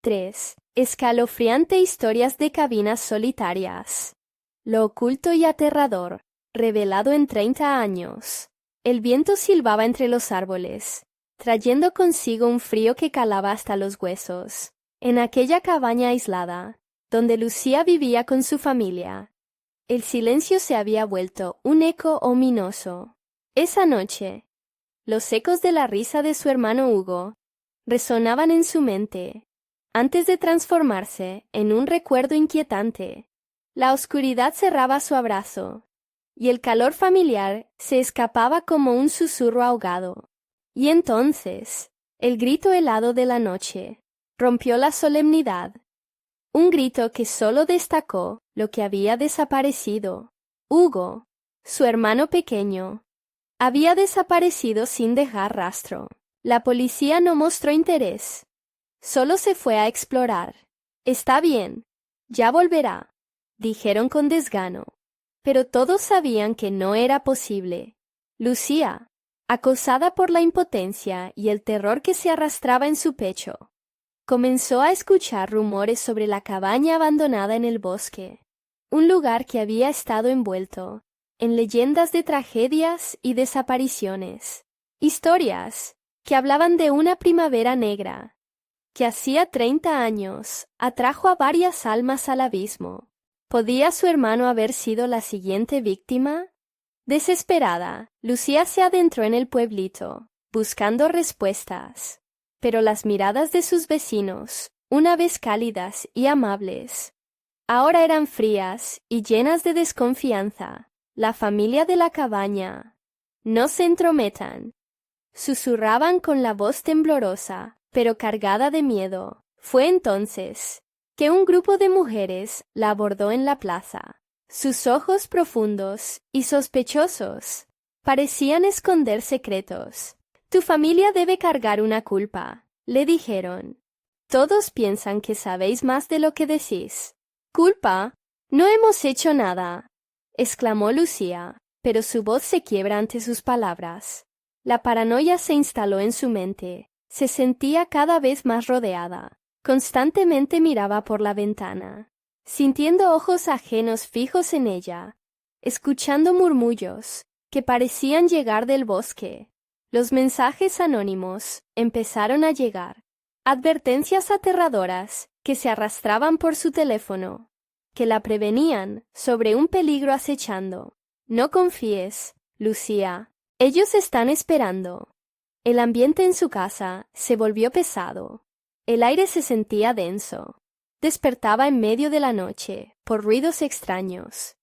3. Escalofriante historias de cabinas solitarias. Lo oculto y aterrador, revelado en 30 años. El viento silbaba entre los árboles, trayendo consigo un frío que calaba hasta los huesos. En aquella cabaña aislada, donde Lucía vivía con su familia, el silencio se había vuelto un eco ominoso. Esa noche, los ecos de la risa de su hermano Hugo resonaban en su mente, antes de transformarse en un recuerdo inquietante. La oscuridad cerraba su abrazo, y el calor familiar se escapaba como un susurro ahogado. Y entonces, el grito helado de la noche rompió la solemnidad. Un grito que solo destacó lo que había desaparecido. Hugo, su hermano pequeño, había desaparecido sin dejar rastro. La policía no mostró interés. Solo se fue a explorar. Está bien, ya volverá, dijeron con desgano. Pero todos sabían que no era posible. Lucía, acosada por la impotencia y el terror que se arrastraba en su pecho, comenzó a escuchar rumores sobre la cabaña abandonada en el bosque, un lugar que había estado envuelto en leyendas de tragedias y desapariciones, historias que hablaban de una primavera negra que hacía 30 años atrajo a varias almas al abismo. ¿Podía su hermano haber sido la siguiente víctima? Desesperada, Lucía se adentró en el pueblito, buscando respuestas. Pero las miradas de sus vecinos, una vez cálidas y amables, ahora eran frías y llenas de desconfianza. La familia de la cabaña. No se entrometan. Susurraban con la voz temblorosa, pero cargada de miedo. Fue entonces que un grupo de mujeres la abordó en la plaza. Sus ojos profundos y sospechosos parecían esconder secretos. Tu familia debe cargar una culpa, le dijeron. Todos piensan que sabéis más de lo que decís. ¿Culpa? No hemos hecho nada, exclamó Lucía, pero su voz se quiebra ante sus palabras. La paranoia se instaló en su mente. Se sentía cada vez más rodeada. Constantemente miraba por la ventana, sintiendo ojos ajenos fijos en ella, escuchando murmullos que parecían llegar del bosque. Los mensajes anónimos empezaron a llegar. Advertencias aterradoras que se arrastraban por su teléfono, que la prevenían sobre un peligro acechando. No confíes, Lucía. Ellos están esperando. El ambiente en su casa se volvió pesado. El aire se sentía denso. Despertaba en medio de la noche por ruidos extraños.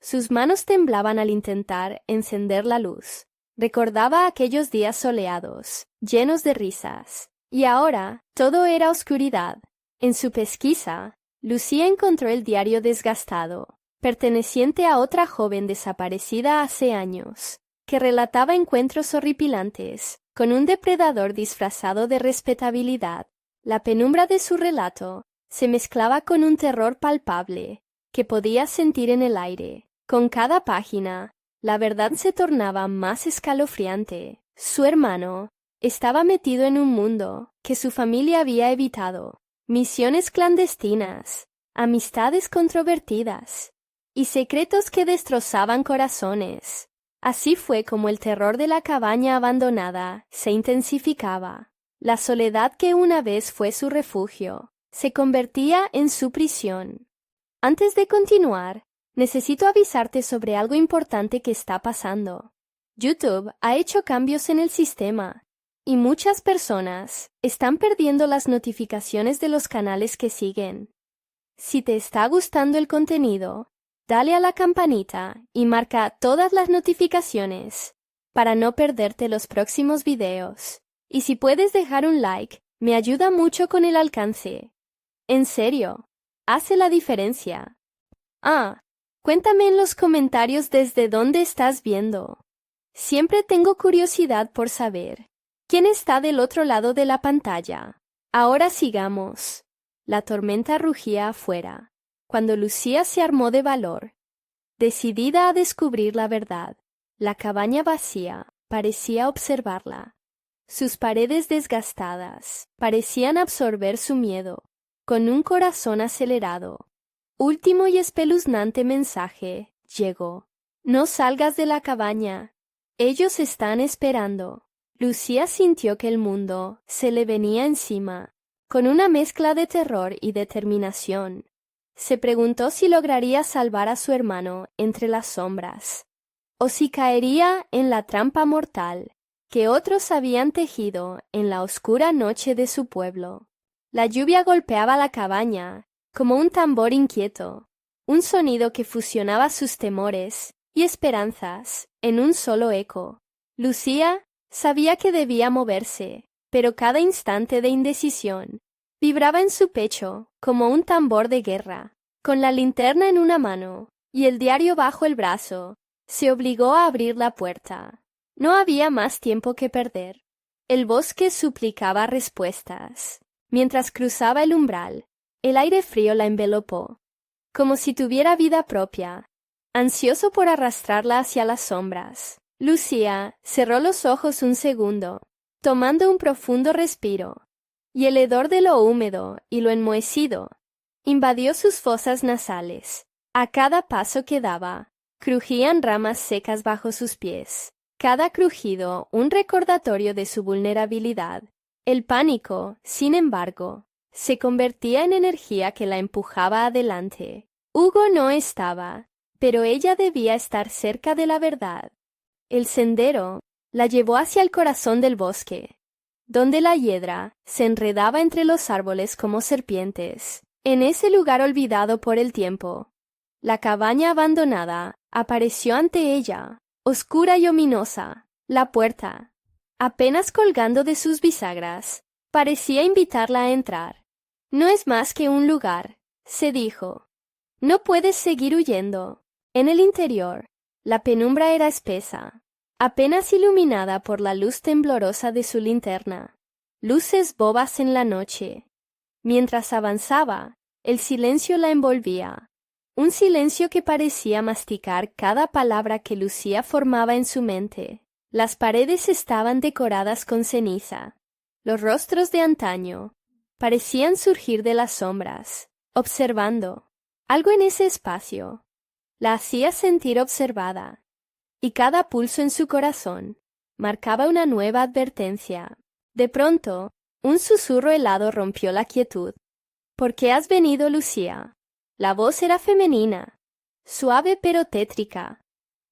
Sus manos temblaban al intentar encender la luz. Recordaba aquellos días soleados, llenos de risas. Y ahora todo era oscuridad. En su pesquisa, Lucía encontró el diario desgastado, perteneciente a otra joven desaparecida hace años, que relataba encuentros horripilantes con un depredador disfrazado de respetabilidad. La penumbra de su relato se mezclaba con un terror palpable que podía sentir en el aire. Con cada página, la verdad se tornaba más escalofriante. Su hermano estaba metido en un mundo que su familia había evitado. Misiones clandestinas, amistades controvertidas y secretos que destrozaban corazones. Así fue como el terror de la cabaña abandonada se intensificaba. La soledad que una vez fue su refugio se convertía en su prisión. Antes de continuar, necesito avisarte sobre algo importante que está pasando. YouTube ha hecho cambios en el sistema y muchas personas están perdiendo las notificaciones de los canales que siguen. Si te está gustando el contenido, dale a la campanita y marca todas las notificaciones para no perderte los próximos videos. Y si puedes dejar un like, me ayuda mucho con el alcance. En serio, hace la diferencia. Cuéntame en los comentarios desde dónde estás viendo. Siempre tengo curiosidad por saber quién está del otro lado de la pantalla. Ahora sigamos. La tormenta rugía afuera, cuando Lucía se armó de valor, decidida a descubrir la verdad. La cabaña vacía parecía observarla. Sus paredes desgastadas parecían absorber su miedo. con un corazón acelerado. Último y espeluznante mensaje llegó. No salgas de la cabaña. Ellos están esperando. Lucía sintió que el mundo se le venía encima, con una mezcla de terror y determinación. Se preguntó si lograría salvar a su hermano entre las sombras, o si caería en la trampa mortal que otros habían tejido en la oscura noche de su pueblo. La lluvia golpeaba la cabaña como un tambor inquieto, un sonido que fusionaba sus temores y esperanzas en un solo eco. Lucía sabía que debía moverse, pero cada instante de indecisión vibraba en su pecho como un tambor de guerra. Con la linterna en una mano y el diario bajo el brazo, se obligó a abrir la puerta. No había más tiempo que perder. El bosque suplicaba respuestas. Mientras cruzaba el umbral, el aire frío la envelopó, como si tuviera vida propia, ansioso por arrastrarla hacia las sombras. Lucía cerró los ojos un segundo, tomando un profundo respiro, y el hedor de lo húmedo y lo enmohecido invadió sus fosas nasales. A cada paso que daba, crujían ramas secas bajo sus pies, cada crujido un recordatorio de su vulnerabilidad. El pánico, sin embargo, se convertía en energía que la empujaba adelante. Hugo no estaba, pero ella debía estar cerca de la verdad. El sendero la llevó hacia el corazón del bosque, donde la hiedra se enredaba entre los árboles como serpientes. En ese lugar olvidado por el tiempo, la cabaña abandonada apareció ante ella, oscura y ominosa. La puerta, apenas colgando de sus bisagras, parecía invitarla a entrar. No es más que un lugar, se dijo. No puedes seguir huyendo. En el interior, la penumbra era espesa, apenas iluminada por la luz temblorosa de su linterna. Luces bobas en la noche. Mientras avanzaba, el silencio la envolvía, un silencio que parecía masticar cada palabra que Lucía formaba en su mente. Las paredes estaban decoradas con ceniza. Los rostros de antaño parecían surgir de las sombras, observando. Algo en ese espacio la hacía sentir observada, y cada pulso en su corazón marcaba una nueva advertencia. De pronto, un susurro helado rompió la quietud. ¿Por qué has venido, Lucía? La voz era femenina, suave pero tétrica,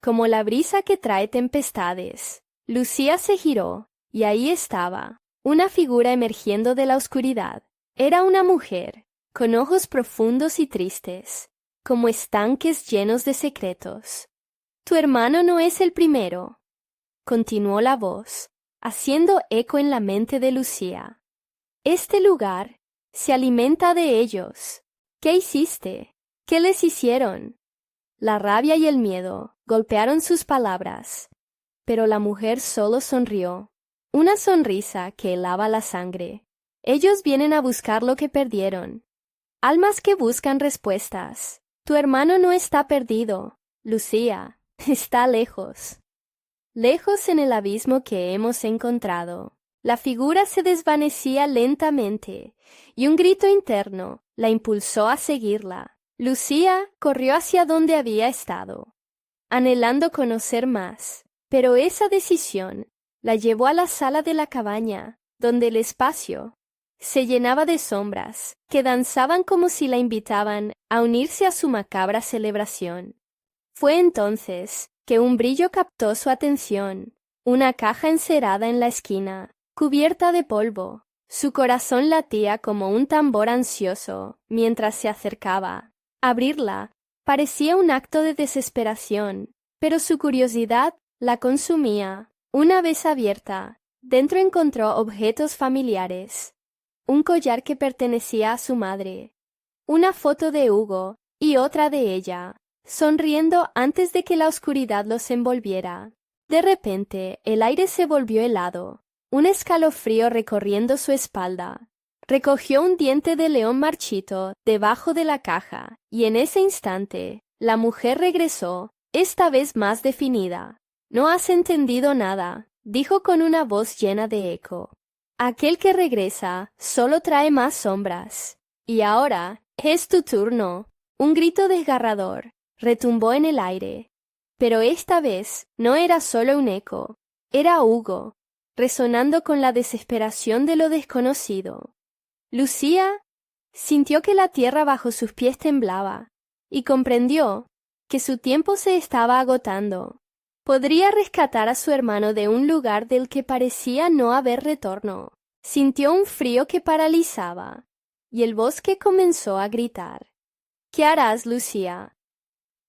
como la brisa que trae tempestades. Lucía se giró, y ahí estaba, una figura emergiendo de la oscuridad. Era una mujer, con ojos profundos y tristes, como estanques llenos de secretos. Tu hermano no es el primero, continuó la voz, haciendo eco en la mente de Lucía. Este lugar se alimenta de ellos. ¿Qué hiciste? ¿Qué les hicieron? La rabia y el miedo golpearon sus palabras, pero la mujer solo sonrió, una sonrisa que helaba la sangre. Ellos vienen a buscar lo que perdieron. Almas que buscan respuestas. Tu hermano no está perdido, Lucía, está lejos. Lejos en el abismo que hemos encontrado. La figura se desvanecía lentamente, y un grito interno la impulsó a seguirla. Lucía corrió hacia donde había estado, anhelando conocer más, pero esa decisión la llevó a la sala de la cabaña, donde el espacio se llenaba de sombras que danzaban como si la invitaban a unirse a su macabra celebración. Fue entonces que un brillo captó su atención, una caja encerada en la esquina, cubierta de polvo. Su corazón latía como un tambor ansioso mientras se acercaba. Abrirla parecía un acto de desesperación, pero su curiosidad la consumía. Una vez abierta, dentro encontró objetos familiares. Un collar que pertenecía a su madre, una foto de Hugo y otra de ella, sonriendo antes de que la oscuridad los envolviera. De repente, el aire se volvió helado, un escalofrío recorriendo su espalda. Recogió un diente de león marchito debajo de la caja, y en ese instante, la mujer regresó, esta vez más definida. No has entendido nada, dijo con una voz llena de eco. Aquel que regresa solo trae más sombras. Y ahora, es tu turno. Un grito desgarrador retumbó en el aire. Pero esta vez no era solo un eco, era Hugo, resonando con la desesperación de lo desconocido. Lucía sintió que la tierra bajo sus pies temblaba y comprendió que su tiempo se estaba agotando. Podría rescatar a su hermano de un lugar del que parecía no haber retorno. Sintió un frío que paralizaba y el bosque comenzó a gritar. ¿Qué harás, Lucía?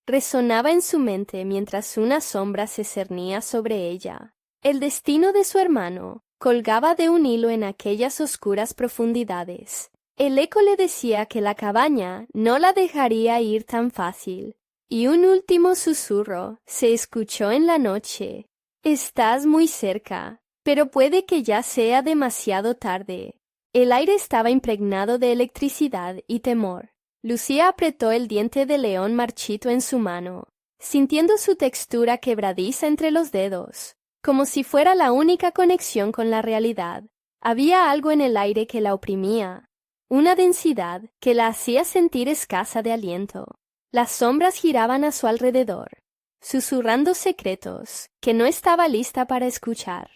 Resonaba en su mente mientras una sombra se cernía sobre ella. El destino de su hermano colgaba de un hilo en aquellas oscuras profundidades. El eco le decía que la cabaña no la dejaría ir tan fácil, y un último susurro se escuchó en la noche. Estás muy cerca, pero puede que ya sea demasiado tarde. El aire estaba impregnado de electricidad y temor. Lucía apretó el diente de león marchito en su mano, sintiendo su textura quebradiza entre los dedos, como si fuera la única conexión con la realidad. Había algo en el aire que la oprimía, una densidad que la hacía sentir escasa de aliento. Las sombras giraban a su alrededor, susurrando secretos que no estaba lista para escuchar.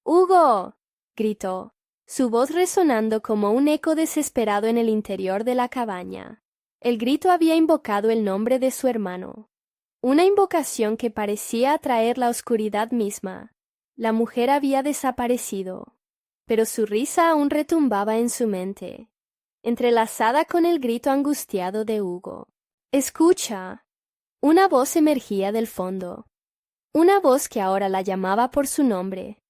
¡Hugo! Gritó, su voz resonando como un eco desesperado en el interior de la cabaña. El grito había invocado el nombre de su hermano, una invocación que parecía atraer la oscuridad misma. La mujer había desaparecido, pero su risa aún retumbaba en su mente, entrelazada con el grito angustiado de Hugo. «¡Escucha!». Una voz emergía del fondo, una voz que ahora la llamaba por su nombre.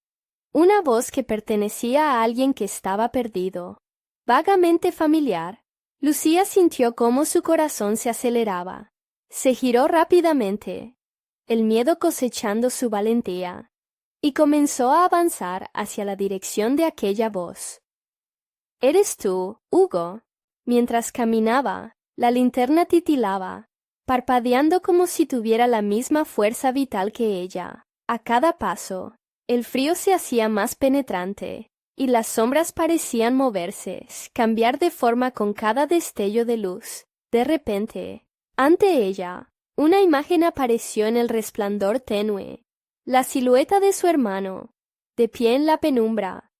Una voz que pertenecía a alguien que estaba perdido, vagamente familiar. Lucía sintió cómo su corazón se aceleraba. Se giró rápidamente, el miedo cosechando su valentía, y comenzó a avanzar hacia la dirección de aquella voz. «¿Eres tú, Hugo?». Mientras caminaba, la linterna titilaba, parpadeando como si tuviera la misma fuerza vital que ella. A cada paso, el frío se hacía más penetrante, y las sombras parecían moverse, cambiar de forma con cada destello de luz. De repente, ante ella, una imagen apareció en el resplandor tenue, la silueta de su hermano, de pie en la penumbra,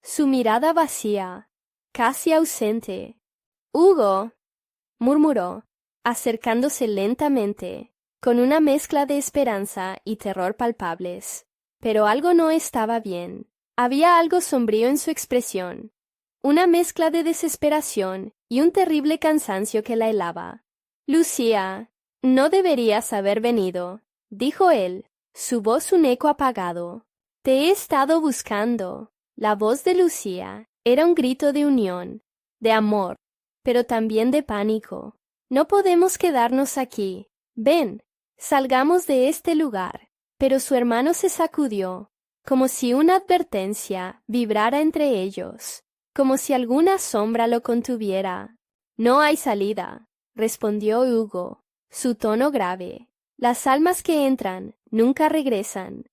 su mirada vacía, casi ausente. «Hugo», murmuró, acercándose lentamente, con una mezcla de esperanza y terror palpables. Pero algo no estaba bien. Había algo sombrío en su expresión, una mezcla de desesperación y un terrible cansancio que la helaba. «Lucía, no deberías haber venido», dijo él, su voz un eco apagado. «Te he estado buscando». La voz de Lucía era un grito de unión, de amor, pero también de pánico. «No podemos quedarnos aquí. Ven, salgamos de este lugar». Pero su hermano se sacudió, como si una advertencia vibrara entre ellos, como si alguna sombra lo contuviera. «No hay salida», respondió Hugo, su tono grave. «Las almas que entran nunca regresan.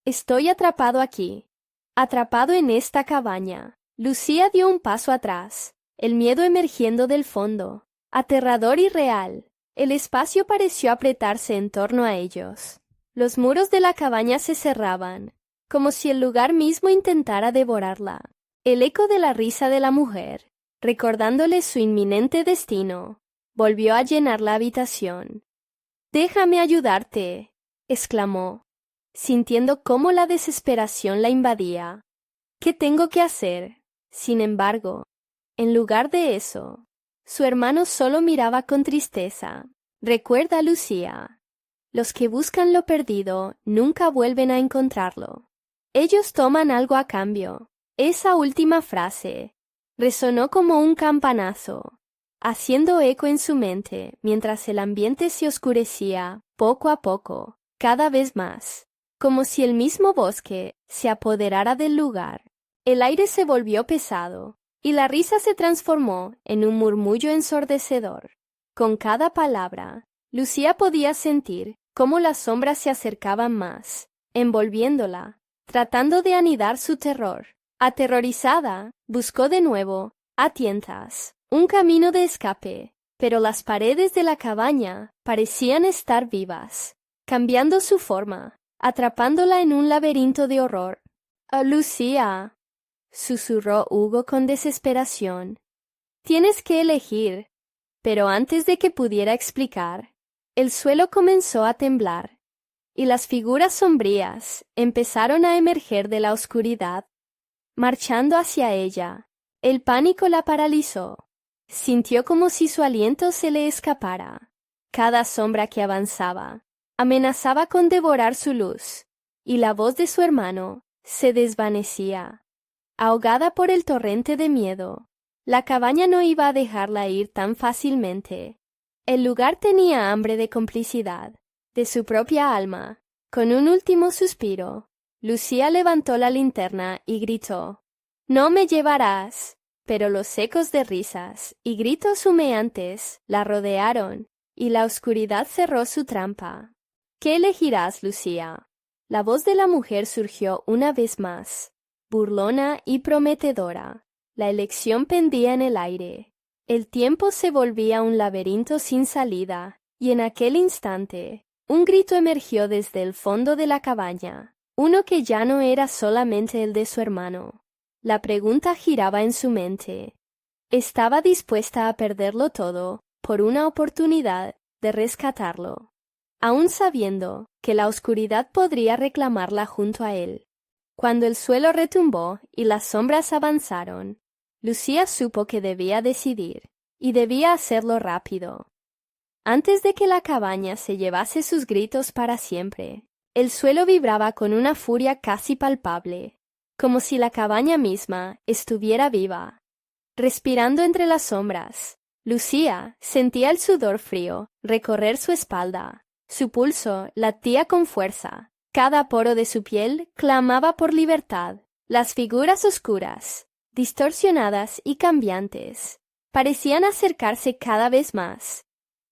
Estoy atrapado aquí, atrapado en esta cabaña». Lucía dio un paso atrás, el miedo emergiendo del fondo, aterrador y real. El espacio pareció apretarse en torno a ellos. Los muros de la cabaña se cerraban, como si el lugar mismo intentara devorarla. El eco de la risa de la mujer, recordándole su inminente destino, volvió a llenar la habitación. «Déjame ayudarte», exclamó, sintiendo cómo la desesperación la invadía. «¿Qué tengo que hacer?». Sin embargo, en lugar de eso, su hermano solo miraba con tristeza. «Recuerda, Lucía, los que buscan lo perdido nunca vuelven a encontrarlo. Ellos toman algo a cambio». Esa última frase resonó como un campanazo, haciendo eco en su mente mientras el ambiente se oscurecía poco a poco, cada vez más, como si el mismo bosque se apoderara del lugar. El aire se volvió pesado, y la risa se transformó en un murmullo ensordecedor. Con cada palabra, Lucía podía sentir cómo las sombras se acercaban más, envolviéndola, tratando de anidar su terror. Aterrorizada, buscó de nuevo, a tientas, un camino de escape, pero las paredes de la cabaña parecían estar vivas, cambiando su forma, atrapándola en un laberinto de horror. «Oh, Lucía», susurró Hugo con desesperación. «Tienes que elegir». Pero antes de que pudiera explicar, el suelo comenzó a temblar, y las figuras sombrías empezaron a emerger de la oscuridad. Marchando hacia ella, el pánico la paralizó. Sintió como si su aliento se le escapara. Cada sombra que avanzaba amenazaba con devorar su luz, y la voz de su hermano se desvanecía. Ahogada por el torrente de miedo, la cabaña no iba a dejarla ir tan fácilmente. El lugar tenía hambre de complicidad, de su propia alma. Con un último suspiro, Lucía levantó la linterna y gritó: «¡No me llevarás!». Pero los ecos de risas y gritos humeantes la rodearon, y la oscuridad cerró su trampa. «¿Qué elegirás, Lucía?». La voz de la mujer surgió una vez más, burlona y prometedora. La elección pendía en el aire. El tiempo se volvía un laberinto sin salida, y en aquel instante, un grito emergió desde el fondo de la cabaña, uno que ya no era solamente el de su hermano. La pregunta giraba en su mente. Estaba dispuesta a perderlo todo por una oportunidad de rescatarlo, aun sabiendo que la oscuridad podría reclamarla junto a él. Cuando el suelo retumbó y las sombras avanzaron, Lucía supo que debía decidir, y debía hacerlo rápido. Antes de que la cabaña se llevase sus gritos para siempre, el suelo vibraba con una furia casi palpable, como si la cabaña misma estuviera viva. Respirando entre las sombras, Lucía sentía el sudor frío recorrer su espalda. Su pulso latía con fuerza. Cada poro de su piel clamaba por libertad. Las figuras oscuras, distorsionadas y cambiantes, parecían acercarse cada vez más,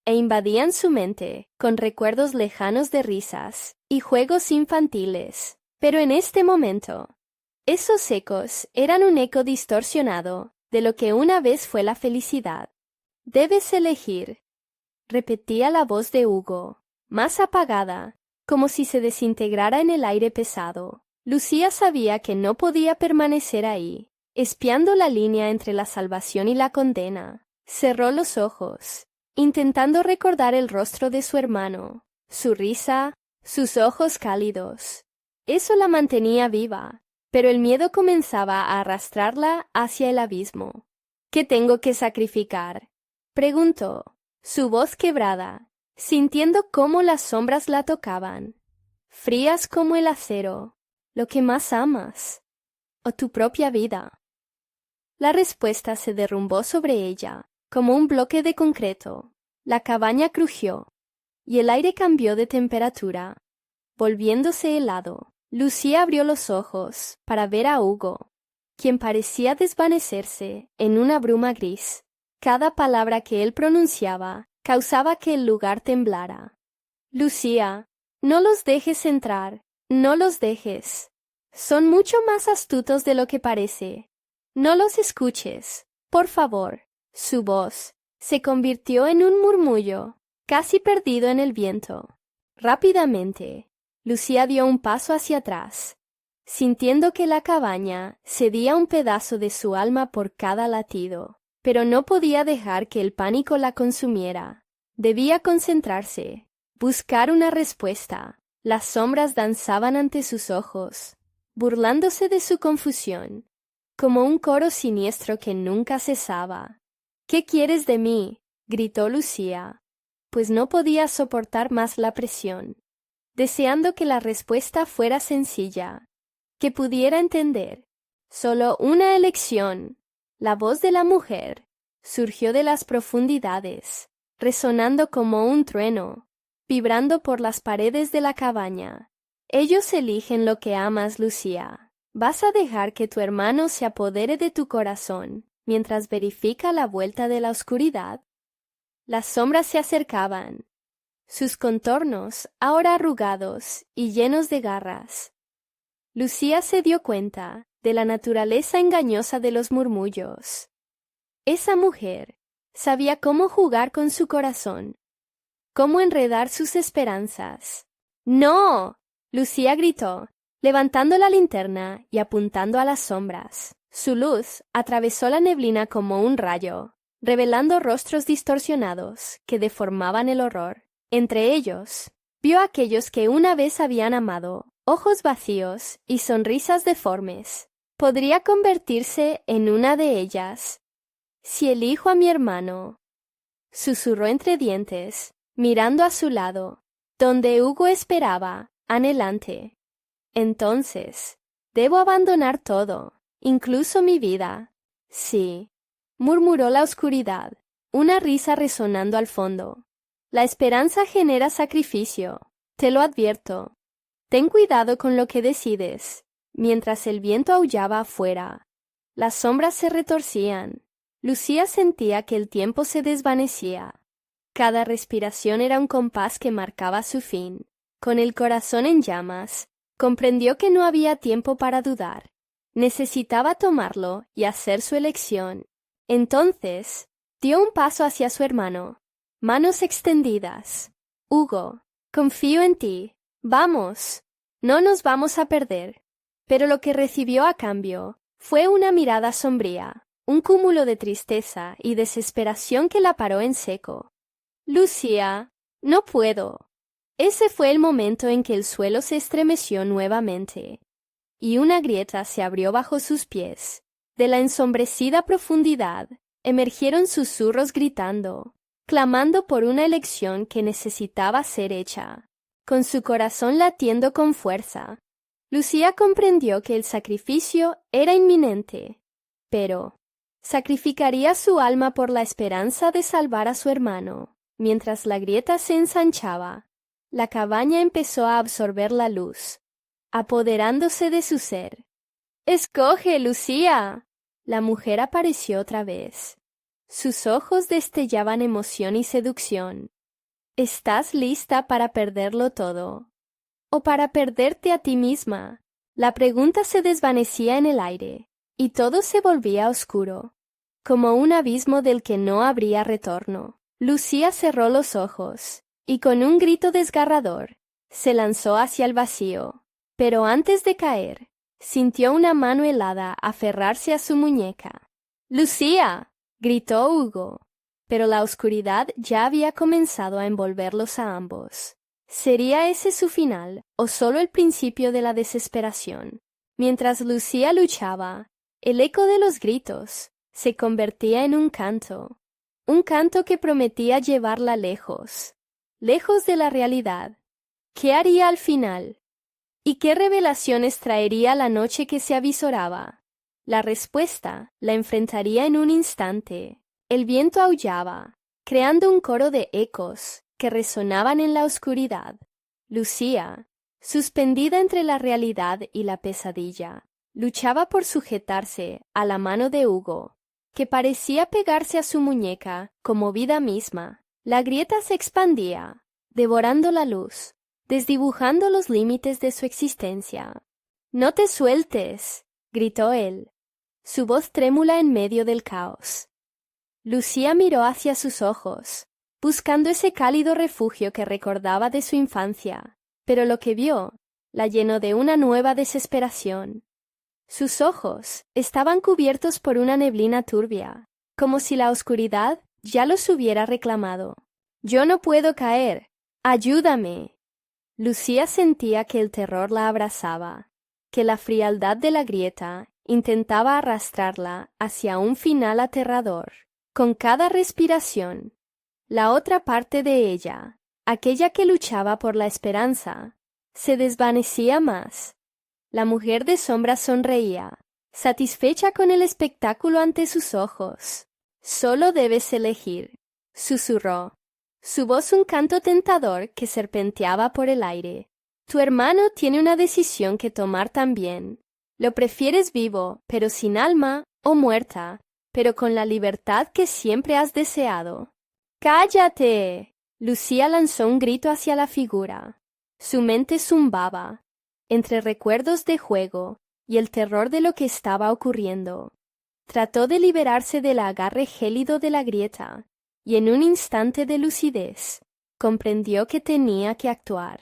e invadían su mente con recuerdos lejanos de risas y juegos infantiles. Pero en este momento, esos ecos eran un eco distorsionado de lo que una vez fue la felicidad. «Debes elegir», repetía la voz de Hugo, más apagada, como si se desintegrara en el aire pesado. Lucía sabía que no podía permanecer ahí, espiando la línea entre la salvación y la condena. Cerró los ojos, intentando recordar el rostro de su hermano, su risa, sus ojos cálidos. Eso la mantenía viva, pero el miedo comenzaba a arrastrarla hacia el abismo. «¿Qué tengo que sacrificar?», preguntó, su voz quebrada, sintiendo cómo las sombras la tocaban, frías como el acero. «Lo que más amas, o tu propia vida». La respuesta se derrumbó sobre ella, como un bloque de concreto. La cabaña crujió, y el aire cambió de temperatura, volviéndose helado. Lucía abrió los ojos para ver a Hugo, quien parecía desvanecerse en una bruma gris. Cada palabra que él pronunciaba causaba que el lugar temblara. «Lucía, no los dejes entrar, no los dejes. Son mucho más astutos de lo que parece. No los escuches, por favor». Su voz se convirtió en un murmullo, casi perdido en el viento. Rápidamente, Lucía dio un paso hacia atrás, sintiendo que la cabaña cedía un pedazo de su alma por cada latido. Pero no podía dejar que el pánico la consumiera. Debía concentrarse, buscar una respuesta. Las sombras danzaban ante sus ojos, burlándose de su confusión, como un coro siniestro que nunca cesaba. «¿Qué quieres de mí?», gritó Lucía, pues no podía soportar más la presión, deseando que la respuesta fuera sencilla, que pudiera entender. «Solo una elección». La voz de la mujer surgió de las profundidades, resonando como un trueno, vibrando por las paredes de la cabaña. «Ellos eligen lo que amas, Lucía. ¿Vas a dejar que tu hermano se apodere de tu corazón mientras verifica la vuelta de la oscuridad?» Las sombras se acercaban, sus contornos ahora arrugados y llenos de garras. Lucía se dio cuenta de la naturaleza engañosa de los murmullos. Esa mujer Sabía cómo jugar con su corazón, cómo enredar sus esperanzas. ¡No! Lucía gritó, levantando la linterna y apuntando a las sombras. Su luz atravesó la neblina como un rayo, revelando rostros distorsionados que deformaban el horror. Entre ellos, vio a aquellos que una vez habían amado, ojos vacíos y sonrisas deformes. Podría convertirse en una de ellas. Si elijo a mi hermano, susurró entre dientes, mirando a su lado, donde Hugo esperaba, anhelante. Entonces, debo abandonar todo, incluso mi vida. Sí, murmuró la oscuridad, una risa resonando al fondo. La esperanza genera sacrificio, te lo advierto. Ten cuidado con lo que decides. Mientras el viento aullaba afuera, las sombras se retorcían. Lucía sentía que el tiempo se desvanecía. Cada respiración era un compás que marcaba su fin. Con el corazón en llamas, comprendió que no había tiempo para dudar. Necesitaba tomarlo y hacer su elección. Entonces, dio un paso hacia su hermano, manos extendidas. Hugo, confío en ti. Vamos, no nos vamos a perder. Pero lo que recibió a cambio fue una mirada sombría, un cúmulo de tristeza y desesperación que la paró en seco. Lucía, no puedo. Ese fue el momento en que el suelo se estremeció nuevamente, y una grieta se abrió bajo sus pies. De la ensombrecida profundidad emergieron susurros gritando, clamando por una elección que necesitaba ser hecha. Con su corazón latiendo con fuerza, Lucía comprendió que el sacrificio era inminente, pero sacrificaría su alma por la esperanza de salvar a su hermano. Mientras la grieta se ensanchaba, la cabaña empezó a absorber la luz, apoderándose de su ser. ¡Escoge, Lucía! La mujer apareció otra vez. Sus ojos destellaban emoción y seducción. ¿Estás lista para perderlo todo? ¿O para perderte a ti misma? La pregunta se desvanecía en el aire, y todo se volvía oscuro, como un abismo del que no habría retorno. Lucía cerró los ojos, y con un grito desgarrador, se lanzó hacia el vacío. Pero antes de caer, sintió una mano helada aferrarse a su muñeca. ¡Lucía!, gritó Hugo, pero la oscuridad ya había comenzado a envolverlos a ambos. ¿Sería ese su final o solo el principio de la desesperación? Mientras Lucía luchaba, el eco de los gritos se convertía en un canto que prometía llevarla lejos, lejos de la realidad. ¿Qué haría al final? ¿Y qué revelaciones traería la noche que se avisoraba? La respuesta la enfrentaría en un instante. El viento aullaba, creando un coro de ecos que resonaban en la oscuridad. Lucía, suspendida entre la realidad y la pesadilla, luchaba por sujetarse a la mano de Hugo, que parecía pegarse a su muñeca como vida misma. La grieta se expandía, devorando la luz, desdibujando los límites de su existencia. «¡No te sueltes!», gritó él, su voz trémula en medio del caos. Lucía miró hacia sus ojos, buscando ese cálido refugio que recordaba de su infancia, pero lo que vio la llenó de una nueva desesperación. Sus ojos estaban cubiertos por una neblina turbia, como si la oscuridad ya los hubiera reclamado. «¡Yo no puedo caer! ¡Ayúdame!». Lucía sentía que el terror la abrazaba, que la frialdad de la grieta intentaba arrastrarla hacia un final aterrador. Con cada respiración, la otra parte de ella, aquella que luchaba por la esperanza, se desvanecía más. La mujer de sombra sonreía, satisfecha con el espectáculo ante sus ojos. «Solo debes elegir», susurró, su voz un canto tentador que serpenteaba por el aire. «Tu hermano tiene una decisión que tomar también. Lo prefieres vivo, pero sin alma, o muerta, pero con la libertad que siempre has deseado». «¡Cállate!», Lucía lanzó un grito hacia la figura. Su mente zumbaba, entre recuerdos de juego y el terror de lo que estaba ocurriendo. Trató de liberarse del agarre gélido de la grieta, y en un instante de lucidez, comprendió que tenía que actuar.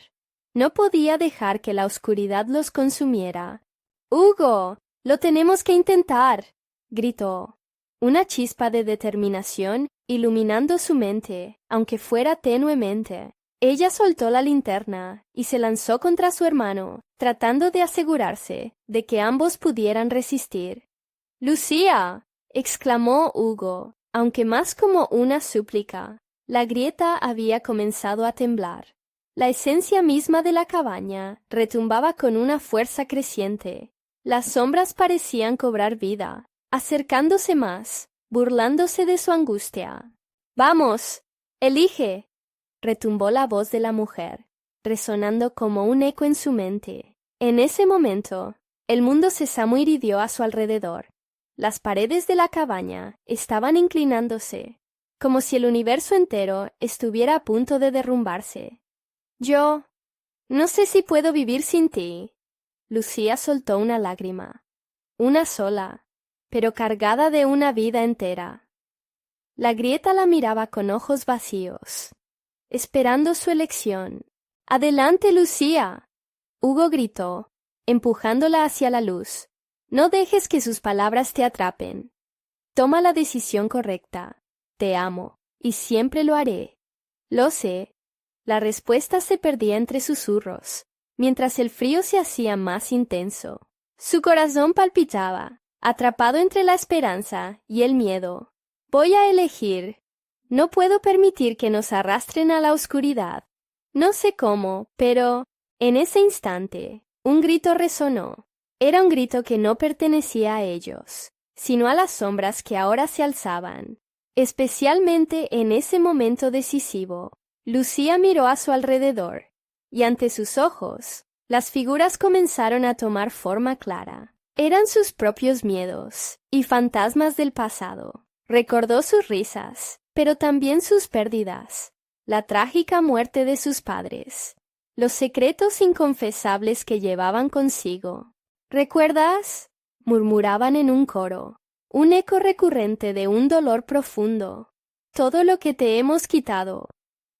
No podía dejar que la oscuridad los consumiera. «¡Hugo! ¡Lo tenemos que intentar!», gritó. Una chispa de determinación iluminando su mente, aunque fuera tenuemente. Ella soltó la linterna y se lanzó contra su hermano, tratando de asegurarse de que ambos pudieran resistir. «¡Lucía!», exclamó Hugo, aunque más como una súplica. La grieta había comenzado a temblar. La esencia misma de la cabaña retumbaba con una fuerza creciente. Las sombras parecían cobrar vida, acercándose más, burlándose de su angustia. «¡Vamos! ¡Elige!», retumbó la voz de la mujer, resonando como un eco en su mente. En ese momento, el mundo se zamuhirió a su alrededor. Las paredes de la cabaña estaban inclinándose, como si el universo entero estuviera a punto de derrumbarse. «Yo no sé si puedo vivir sin ti». Lucía soltó una lágrima, una sola, pero cargada de una vida entera. La grieta la miraba con ojos vacíos, esperando su elección. «¡Adelante, Lucía!», Hugo gritó, empujándola hacia la luz. «No dejes que sus palabras te atrapen. Toma la decisión correcta. Te amo, y siempre lo haré». «Lo sé». La respuesta se perdía entre susurros, mientras el frío se hacía más intenso. Su corazón palpitaba, atrapado entre la esperanza y el miedo. «Voy a elegir. No puedo permitir que nos arrastren a la oscuridad». No sé cómo, pero en ese instante, un grito resonó. Era un grito que no pertenecía a ellos, sino a las sombras que ahora se alzaban. Especialmente en ese momento decisivo, Lucía miró a su alrededor, y ante sus ojos, las figuras comenzaron a tomar forma clara. Eran sus propios miedos y fantasmas del pasado. Recordó sus risas, pero también sus pérdidas, la trágica muerte de sus padres, los secretos inconfesables que llevaban consigo. «¿Recuerdas?», murmuraban en un coro, un eco recurrente de un dolor profundo. «Todo lo que te hemos quitado,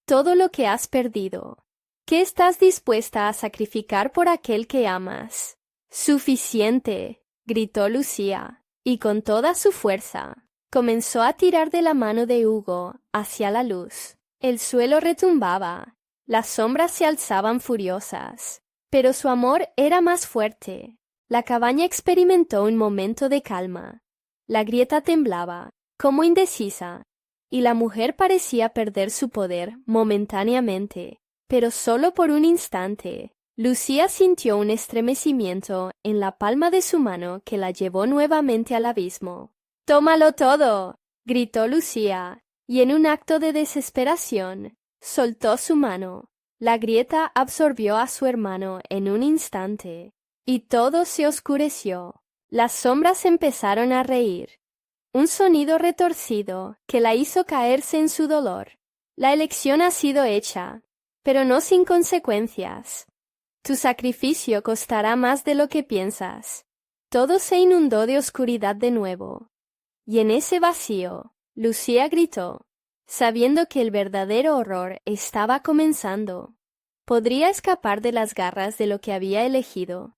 todo lo que has perdido. ¿Qué estás dispuesta a sacrificar por aquel que amas?». «Suficiente», gritó Lucía, y con toda su fuerza comenzó a tirar de la mano de Hugo hacia la luz. El suelo retumbaba, las sombras se alzaban furiosas, pero su amor era más fuerte. La cabaña experimentó un momento de calma. La grieta temblaba, como indecisa, y la mujer parecía perder su poder momentáneamente, pero solo por un instante. Lucía sintió un estremecimiento en la palma de su mano que la llevó nuevamente al abismo. «¡Tómalo todo!», gritó Lucía, y en un acto de desesperación, soltó su mano. La grieta absorbió a su hermano en un instante, y todo se oscureció. Las sombras empezaron a reír. Un sonido retorcido que la hizo caerse en su dolor. «La elección ha sido hecha, pero no sin consecuencias. Tu sacrificio costará más de lo que piensas». Todo se inundó de oscuridad de nuevo. Y en ese vacío, Lucía gritó, sabiendo que el verdadero horror estaba comenzando. Podría escapar de las garras de lo que había elegido.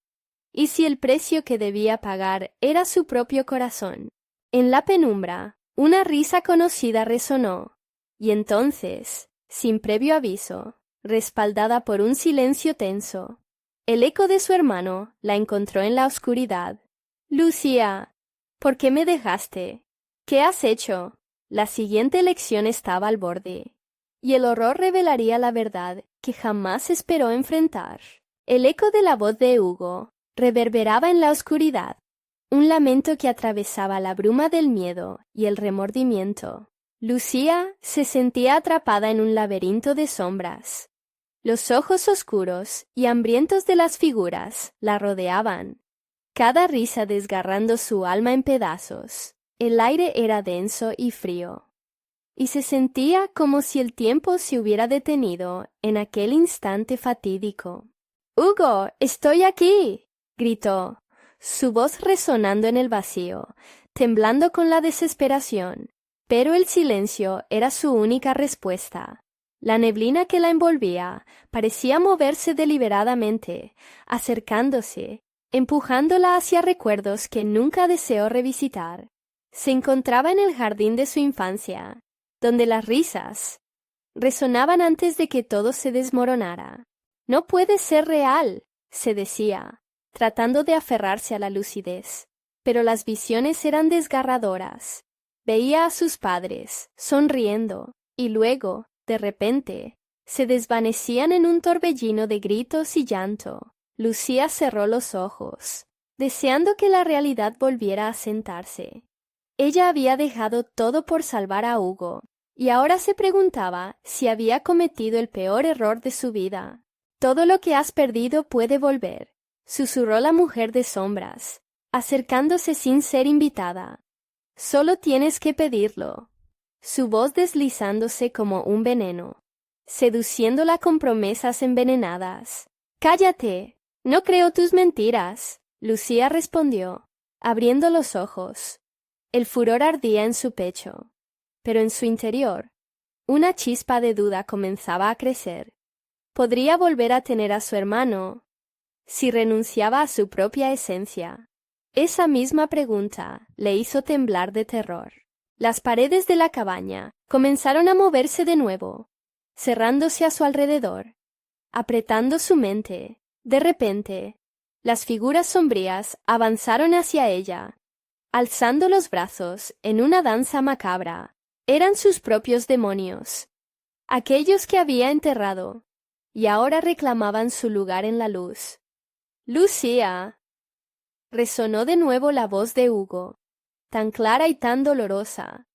¿Y si el precio que debía pagar era su propio corazón? En la penumbra, una risa conocida resonó, y entonces, sin previo aviso, respaldada por un silencio tenso, el eco de su hermano la encontró en la oscuridad. «Lucía, ¿por qué me dejaste? ¿Qué has hecho?». La siguiente lección estaba al borde, y el horror revelaría la verdad que jamás esperó enfrentar. El eco de la voz de Hugo reverberaba en la oscuridad, un lamento que atravesaba la bruma del miedo y el remordimiento. Lucía se sentía atrapada en un laberinto de sombras. Los ojos oscuros y hambrientos de las figuras la rodeaban, cada risa desgarrando su alma en pedazos. El aire era denso y frío, y se sentía como si el tiempo se hubiera detenido en aquel instante fatídico. «¡Hugo, estoy aquí!», gritó, su voz resonando en el vacío. temblando con la desesperación. Pero el silencio era su única respuesta. La neblina que la envolvía parecía moverse deliberadamente, acercándose, empujándola hacia recuerdos que nunca deseó revisitar. Se encontraba en el jardín de su infancia, donde las risas resonaban antes de que todo se desmoronara. No puede ser real, se decía, tratando de aferrarse a la lucidez. Pero las visiones eran desgarradoras. Veía a sus padres, sonriendo, y luego, de repente, se desvanecían en un torbellino de gritos y llanto. Lucía cerró los ojos, deseando que la realidad volviera a sentarse. Ella había dejado todo por salvar a Hugo, y ahora se preguntaba si había cometido el peor error de su vida. Todo lo que has perdido puede volver, susurró la mujer de sombras, acercándose sin ser invitada. Solo tienes que pedirlo. Su voz deslizándose como un veneno, seduciéndola con promesas envenenadas. Cállate, no creo tus mentiras, Lucía respondió, abriendo los ojos. El furor ardía en su pecho, pero en su interior, una chispa de duda comenzaba a crecer. ¿Podría volver a tener a su hermano si renunciaba a su propia esencia? Esa misma pregunta le hizo temblar de terror. Las paredes de la cabaña comenzaron a moverse de nuevo, cerrándose a su alrededor, apretando su mente. De repente, las figuras sombrías avanzaron hacia ella, alzando los brazos en una danza macabra. Eran sus propios demonios, aquellos que había enterrado, y ahora reclamaban su lugar en la luz. «Lucía», resonó de nuevo la voz de Hugo, tan clara y tan dolorosa,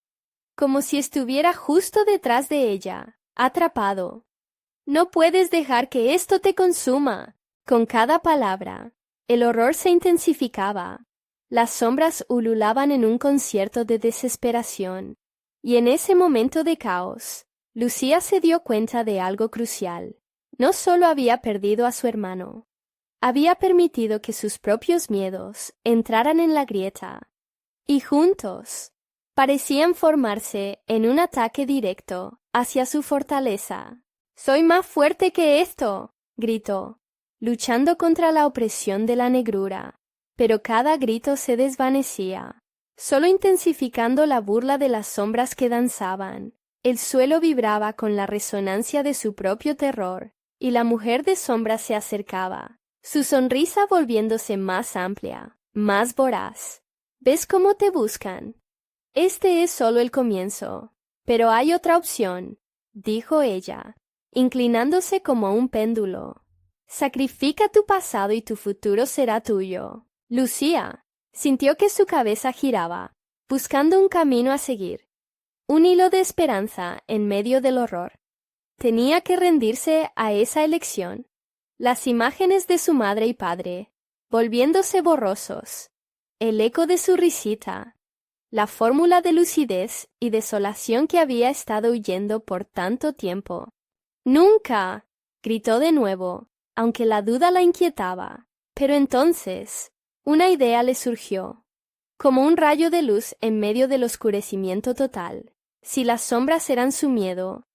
como si estuviera justo detrás de ella, atrapado. «No puedes dejar que esto te consuma». Con cada palabra, el horror se intensificaba. Las sombras ululaban en un concierto de desesperación, y en ese momento de caos, Lucía se dio cuenta de algo crucial. No solo había perdido a su hermano, había permitido que sus propios miedos entraran en la grieta, y juntos parecían formarse en un ataque directo hacia su fortaleza. «Soy más fuerte que esto», gritó, luchando contra la opresión de la negrura. Pero cada grito se desvanecía, solo intensificando la burla de las sombras que danzaban. El suelo vibraba con la resonancia de su propio terror, y la mujer de sombras se acercaba, su sonrisa volviéndose más amplia, más voraz. «¿Ves cómo te buscan? Este es solo el comienzo, pero hay otra opción», dijo ella, inclinándose como un péndulo. «Sacrifica tu pasado y tu futuro será tuyo». Lucía sintió que su cabeza giraba, buscando un camino a seguir, un hilo de esperanza en medio del horror. Tenía que rendirse a esa elección. Las imágenes de su madre y padre, volviéndose borrosos, el eco de su risita, la fórmula de lucidez y desolación que había estado huyendo por tanto tiempo. «¡Nunca!», gritó de nuevo, aunque la duda la inquietaba. Pero entonces una idea le surgió, como un rayo de luz en medio del oscurecimiento total. Si las sombras eran su miedo,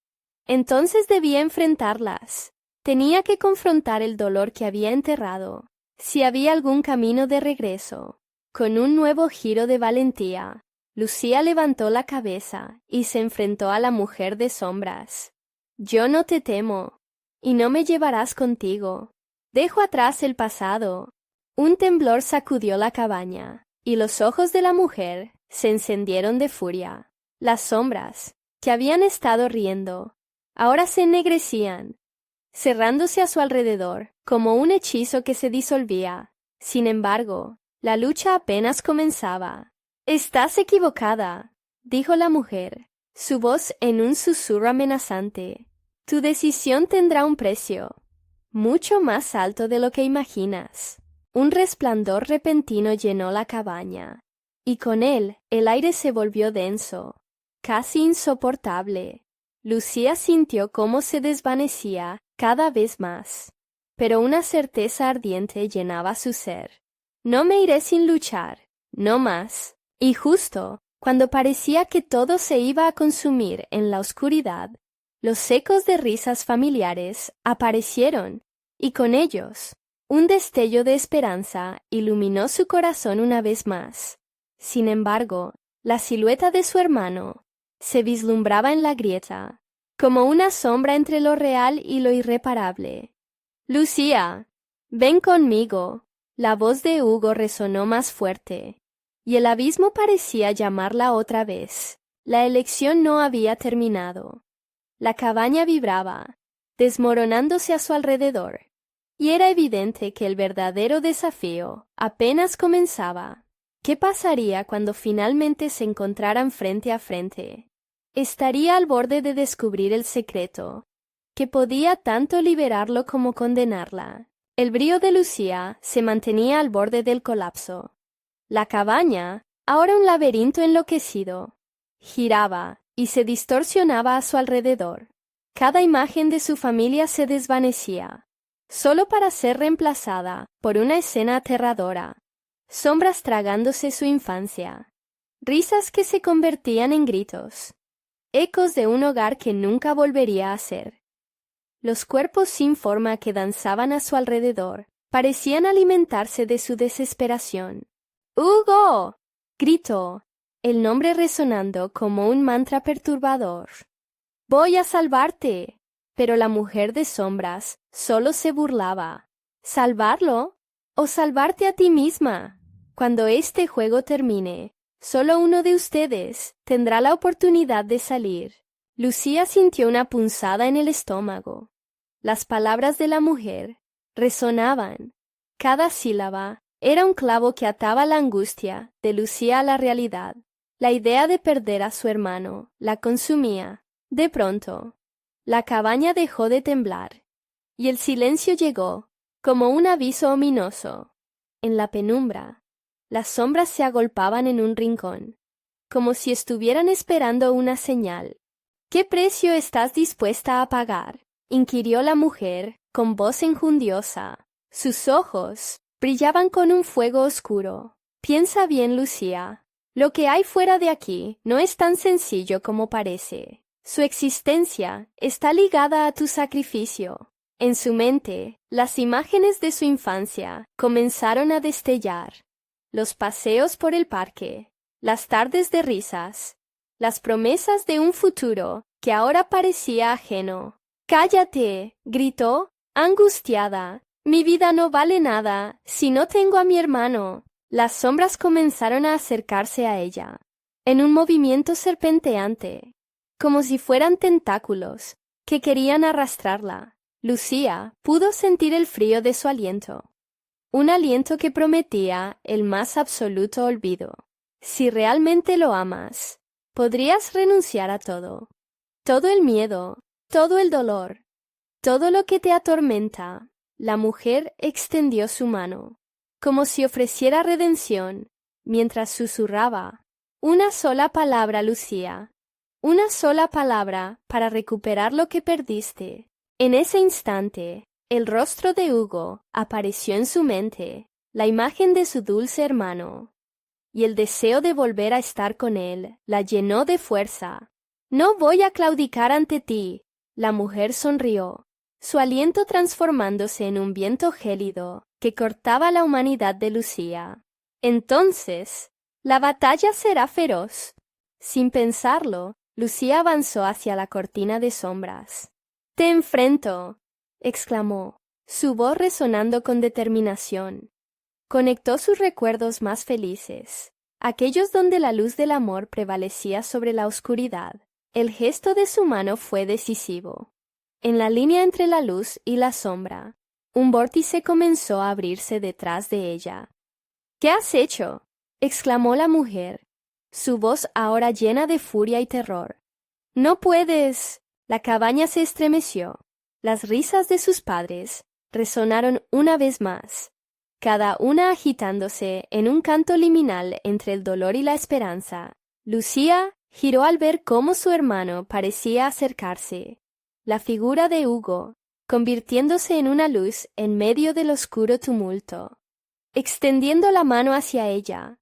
entonces debía enfrentarlas. Tenía que confrontar el dolor que había enterrado. Si había algún camino de regreso. Con un nuevo giro de valentía, Lucía levantó la cabeza y se enfrentó a la mujer de sombras. «Yo no te temo, y no me llevarás contigo. Dejo atrás el pasado». Un temblor sacudió la cabaña, y los ojos de la mujer se encendieron de furia. Las sombras, que habían estado riendo, ahora se ennegrecían, cerrándose a su alrededor como un hechizo que se disolvía. Sin embargo, la lucha apenas comenzaba. «Estás equivocada», dijo la mujer, su voz en un susurro amenazante. «Tu decisión tendrá un precio, mucho más alto de lo que imaginas». Un resplandor repentino llenó la cabaña, y con él el aire se volvió denso, casi insoportable. Lucía sintió cómo se desvanecía cada vez más, pero una certeza ardiente llenaba su ser. «No me iré sin luchar, no más». Y justo cuando parecía que todo se iba a consumir en la oscuridad, los ecos de risas familiares aparecieron, y con ellos un destello de esperanza iluminó su corazón una vez más. Sin embargo, la silueta de su hermano se vislumbraba en la grieta, como una sombra entre lo real y lo irreparable. «Lucía, ven conmigo». La voz de Hugo resonó más fuerte, y el abismo parecía llamarla otra vez. La elección no había terminado. La cabaña vibraba, desmoronándose a su alrededor, y era evidente que el verdadero desafío apenas comenzaba. ¿Qué pasaría cuando finalmente se encontraran frente a frente? Estaría al borde de descubrir el secreto, que podía tanto liberarlo como condenarla. El brío de Lucía se mantenía al borde del colapso. La cabaña, ahora un laberinto enloquecido, giraba y se distorsionaba a su alrededor. Cada imagen de su familia se desvanecía, solo para ser reemplazada por una escena aterradora. Sombras tragándose su infancia, risas que se convertían en gritos, ecos de un hogar que nunca volvería a ser. Los cuerpos sin forma que danzaban a su alrededor parecían alimentarse de su desesperación. ¡Hugo!, gritó, el nombre resonando como un mantra perturbador. «Voy a salvarte». Pero la mujer de sombras solo se burlaba. ¿Salvarlo? ¿O salvarte a ti misma? Cuando este juego termine, solo uno de ustedes tendrá la oportunidad de salir. Lucía sintió una punzada en el estómago. Las palabras de la mujer resonaban. Cada sílaba era un clavo que ataba la angustia de Lucía a la realidad. La idea de perder a su hermano la consumía. De pronto, la cabaña dejó de temblar, y el silencio llegó como un aviso ominoso. En la penumbra, las sombras se agolpaban en un rincón, como si estuvieran esperando una señal. «¿Qué precio estás dispuesta a pagar?», inquirió la mujer con voz enjundiosa. Sus ojos brillaban con un fuego oscuro. «Piensa bien, Lucía. Lo que hay fuera de aquí no es tan sencillo como parece. Su existencia está ligada a tu sacrificio». En su mente, las imágenes de su infancia comenzaron a destellar. Los paseos por el parque, las tardes de risas, las promesas de un futuro que ahora parecía ajeno. «¡Cállate!», gritó, angustiada. «Mi vida no vale nada si no tengo a mi hermano». Las sombras comenzaron a acercarse a ella, en un movimiento serpenteante, como si fueran tentáculos que querían arrastrarla. Lucía pudo sentir el frío de su aliento, un aliento que prometía el más absoluto olvido. Si realmente lo amas, podrías renunciar a todo. Todo el miedo, todo el dolor, todo lo que te atormenta. La mujer extendió su mano, como si ofreciera redención, mientras susurraba. «Una sola palabra, Lucía. Una sola palabra para recuperar lo que perdiste». En ese instante, el rostro de Hugo apareció en su mente, la imagen de su dulce hermano, y el deseo de volver a estar con él la llenó de fuerza. «No voy a claudicar ante ti». La mujer sonrió, su aliento transformándose en un viento gélido que cortaba la humanidad de Lucía. «Entonces, la batalla será feroz». Sin pensarlo, Lucía avanzó hacia la cortina de sombras. «Te enfrento», exclamó, su voz resonando con determinación. Conectó sus recuerdos más felices, aquellos donde la luz del amor prevalecía sobre la oscuridad. El gesto de su mano fue decisivo. En la línea entre la luz y la sombra, un vórtice comenzó a abrirse detrás de ella. «¿Qué has hecho?», exclamó la mujer, su voz ahora llena de furia y terror. «No puedes». La cabaña se estremeció. Las risas de sus padres resonaron una vez más, cada una agitándose en un canto liminal entre el dolor y la esperanza. Lucía giró al ver cómo su hermano parecía acercarse. La figura de Hugo, convirtiéndose en una luz en medio del oscuro tumulto. Extendiendo la mano hacia ella,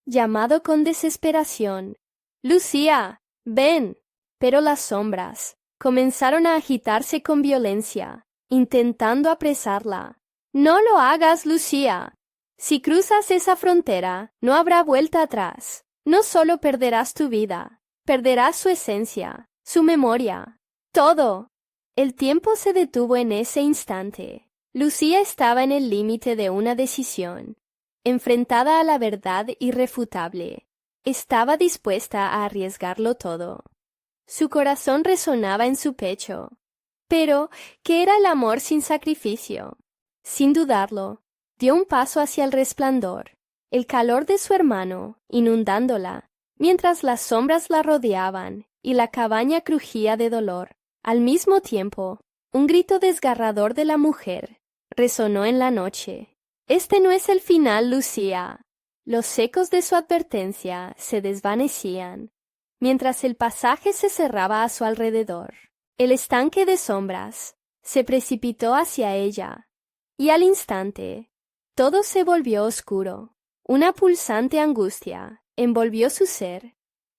llamado con desesperación: «Lucía, ven». Pero las sombras comenzaron a agitarse con violencia, intentando apresarla. «No lo hagas, Lucía. Si cruzas esa frontera, no habrá vuelta atrás. No solo perderás tu vida, perderás su esencia, su memoria, todo». El tiempo se detuvo en ese instante. Lucía estaba en el límite de una decisión. Enfrentada a la verdad irrefutable, estaba dispuesta a arriesgarlo todo. Su corazón resonaba en su pecho. Pero, ¿qué era el amor sin sacrificio? Sin dudarlo, dio un paso hacia el resplandor, el calor de su hermano, inundándola, mientras las sombras la rodeaban y la cabaña crujía de dolor. Al mismo tiempo, un grito desgarrador de la mujer resonó en la noche. «Este no es el final, Lucía». Los ecos de su advertencia se desvanecían, mientras el pasaje se cerraba a su alrededor. El estanque de sombras se precipitó hacia ella, y al instante, todo se volvió oscuro. Una pulsante angustia envolvió su ser,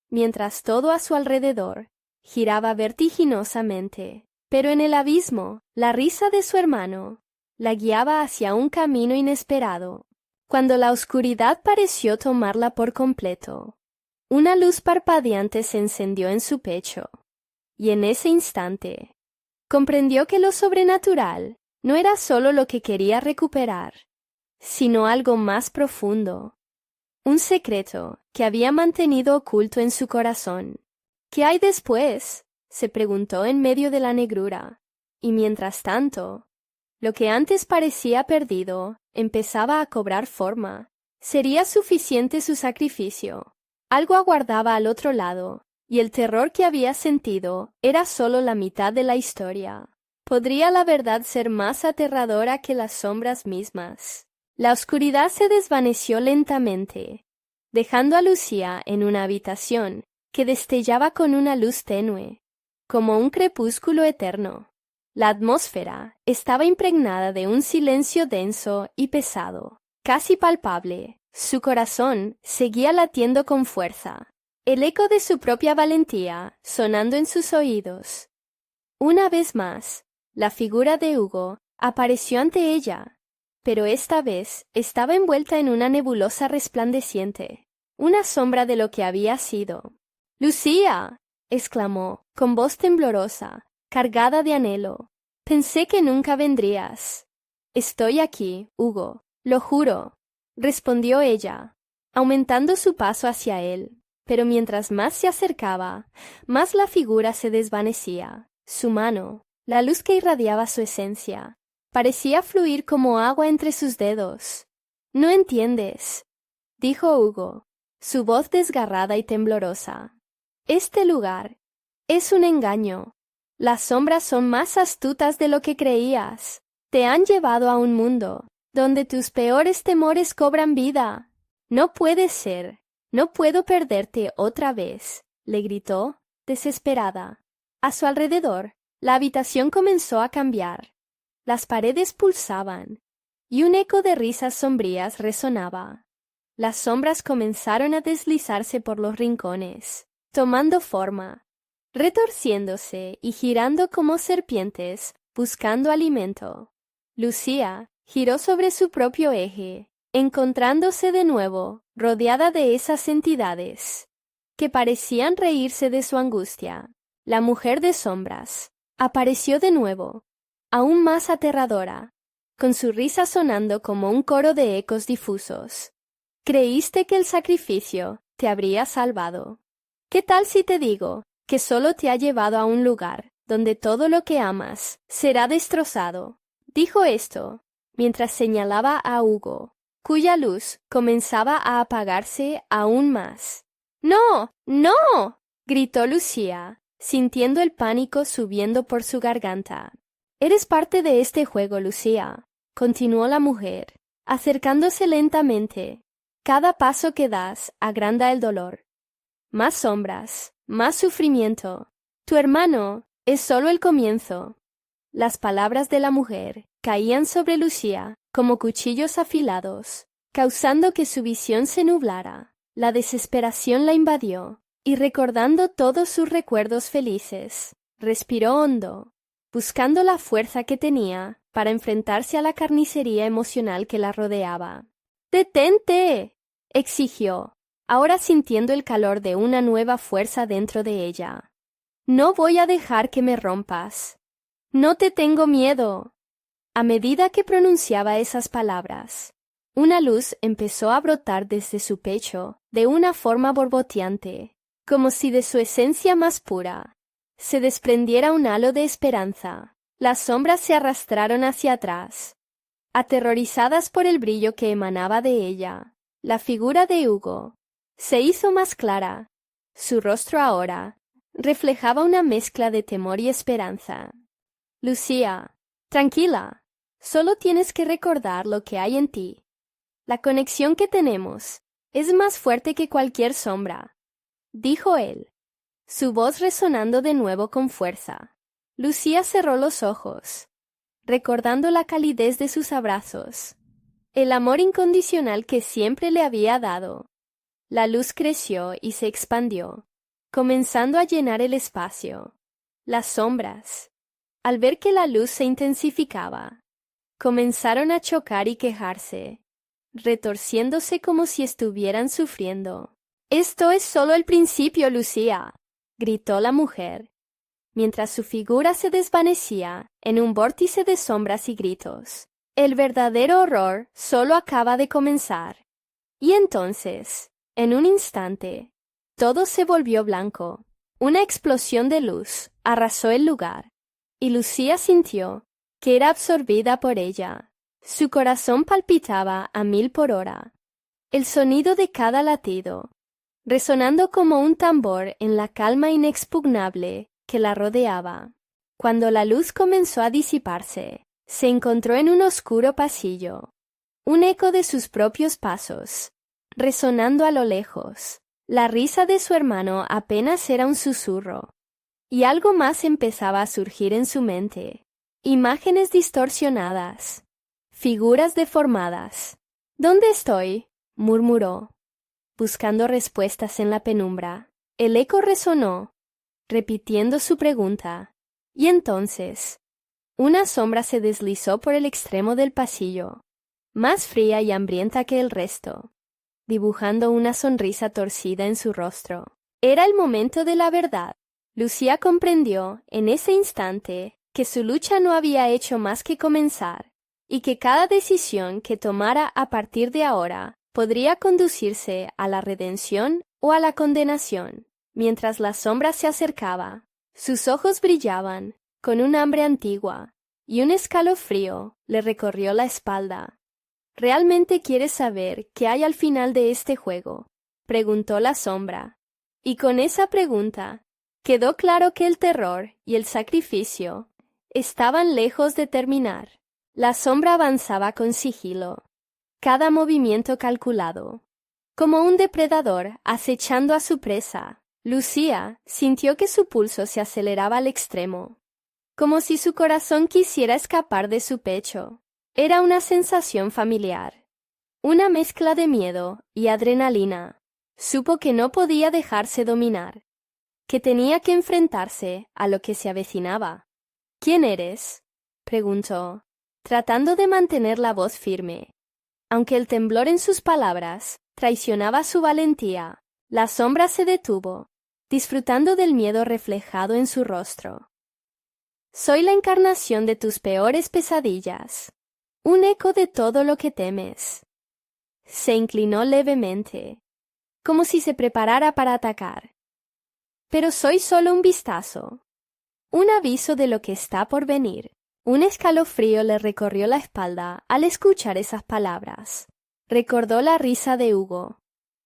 mientras todo a su alrededor giraba vertiginosamente. Pero en el abismo, la risa de su hermano la guiaba hacia un camino inesperado. Cuando la oscuridad pareció tomarla por completo, una luz parpadeante se encendió en su pecho, y en ese instante comprendió que lo sobrenatural no era solo lo que quería recuperar, sino algo más profundo, un secreto que había mantenido oculto en su corazón. «¿Qué hay después?», se preguntó en medio de la negrura, y mientras tanto, lo que antes parecía perdido empezaba a cobrar forma. ¿Sería suficiente su sacrificio? Algo aguardaba al otro lado, y el terror que había sentido era solo la mitad de la historia. ¿Podría la verdad ser más aterradora que las sombras mismas? La oscuridad se desvaneció lentamente, dejando a Lucía en una habitación que destellaba con una luz tenue, como un crepúsculo eterno. La atmósfera estaba impregnada de un silencio denso y pesado, casi palpable. Su corazón seguía latiendo con fuerza, el eco de su propia valentía sonando en sus oídos. Una vez más, la figura de Hugo apareció ante ella, pero esta vez estaba envuelta en una nebulosa resplandeciente, una sombra de lo que había sido. «¡Lucía!», exclamó, con voz temblorosa, cargada de anhelo. «Pensé que nunca vendrías». «Estoy aquí, Hugo, lo juro», respondió ella, aumentando su paso hacia él. Pero mientras más se acercaba, más la figura se desvanecía. Su mano, la luz que irradiaba su esencia, parecía fluir como agua entre sus dedos. «No entiendes», dijo Hugo, su voz desgarrada y temblorosa. «Este lugar es un engaño. Las sombras son más astutas de lo que creías. Te han llevado a un mundo donde tus peores temores cobran vida. No puede ser. No puedo perderte otra vez», le gritó, desesperada. A su alrededor, la habitación comenzó a cambiar. Las paredes pulsaban, y un eco de risas sombrías resonaba. Las sombras comenzaron a deslizarse por los rincones, tomando forma, retorciéndose y girando como serpientes, buscando alimento. Lucía giró sobre su propio eje, encontrándose de nuevo rodeada de esas entidades que parecían reírse de su angustia. La mujer de sombras apareció de nuevo, aún más aterradora, con su risa sonando como un coro de ecos difusos. «Creíste que el sacrificio te habría salvado. ¿Qué tal si te digo que solo te ha llevado a un lugar donde todo lo que amas será destrozado?» Dijo esto mientras señalaba a Hugo, cuya luz comenzaba a apagarse aún más. «¡No! ¡No!», gritó Lucía, sintiendo el pánico subiendo por su garganta. «Eres parte de este juego, Lucía», continuó la mujer, acercándose lentamente. «Cada paso que das agranda el dolor. Más sombras, más sufrimiento. Tu hermano es solo el comienzo». Las palabras de la mujer caían sobre Lucía como cuchillos afilados, causando que su visión se nublara. La desesperación la invadió, y recordando todos sus recuerdos felices, respiró hondo, buscando la fuerza que tenía para enfrentarse a la carnicería emocional que la rodeaba. «¡Detente!», exigió, ahora sintiendo el calor de una nueva fuerza dentro de ella. «No voy a dejar que me rompas. No te tengo miedo». A medida que pronunciaba esas palabras, una luz empezó a brotar desde su pecho de una forma borboteante, como si de su esencia más pura se desprendiera un halo de esperanza. Las sombras se arrastraron hacia atrás, aterrorizadas por el brillo que emanaba de ella. La figura de Hugo se hizo más clara. Su rostro ahora reflejaba una mezcla de temor y esperanza. «Lucía, tranquila. Solo tienes que recordar lo que hay en ti. La conexión que tenemos es más fuerte que cualquier sombra», dijo él, su voz resonando de nuevo con fuerza. Lucía cerró los ojos, recordando la calidez de sus abrazos, el amor incondicional que siempre le había dado. La luz creció y se expandió, comenzando a llenar el espacio. Las sombras, al ver que la luz se intensificaba, comenzaron a chocar y quejarse, retorciéndose como si estuvieran sufriendo. «Esto es solo el principio, Lucía», gritó la mujer, mientras su figura se desvanecía en un vórtice de sombras y gritos. «El verdadero horror solo acaba de comenzar». Y entonces, en un instante, todo se volvió blanco. Una explosión de luz arrasó el lugar, y Lucía sintió que era absorbida por ella. Su corazón palpitaba a 1000 por hora. El sonido de cada latido, resonando como un tambor en la calma inexpugnable que la rodeaba. Cuando la luz comenzó a disiparse, se encontró en un oscuro pasillo. Un eco de sus propios pasos, resonando a lo lejos. La risa de su hermano apenas era un susurro. Y algo más empezaba a surgir en su mente. Imágenes distorsionadas, figuras deformadas. «¿Dónde estoy?», murmuró, buscando respuestas en la penumbra. El eco resonó, repitiendo su pregunta, y entonces una sombra se deslizó por el extremo del pasillo, más fría y hambrienta que el resto, dibujando una sonrisa torcida en su rostro. Era el momento de la verdad. Lucía comprendió en ese instante que su lucha no había hecho más que comenzar, y que cada decisión que tomara a partir de ahora podría conducirse a la redención o a la condenación. Mientras la sombra se acercaba, sus ojos brillaban con un hambre antigua, y un escalofrío le recorrió la espalda. «¿Realmente quieres saber qué hay al final de este juego?», preguntó la sombra. Y con esa pregunta quedó claro que el terror y el sacrificio estaban lejos de terminar. La sombra avanzaba con sigilo, cada movimiento calculado, como un depredador acechando a su presa. Lucía sintió que su pulso se aceleraba al extremo, como si su corazón quisiera escapar de su pecho. Era una sensación familiar, una mezcla de miedo y adrenalina. Supo que no podía dejarse dominar, que tenía que enfrentarse a lo que se avecinaba. «¿Quién eres?», preguntó, tratando de mantener la voz firme. Aunque el temblor en sus palabras traicionaba su valentía, la sombra se detuvo, disfrutando del miedo reflejado en su rostro. «Soy la encarnación de tus peores pesadillas, un eco de todo lo que temes». Se inclinó levemente, como si se preparara para atacar. «Pero soy solo un vistazo, un aviso de lo que está por venir». Un escalofrío le recorrió la espalda al escuchar esas palabras. Recordó la risa de Hugo,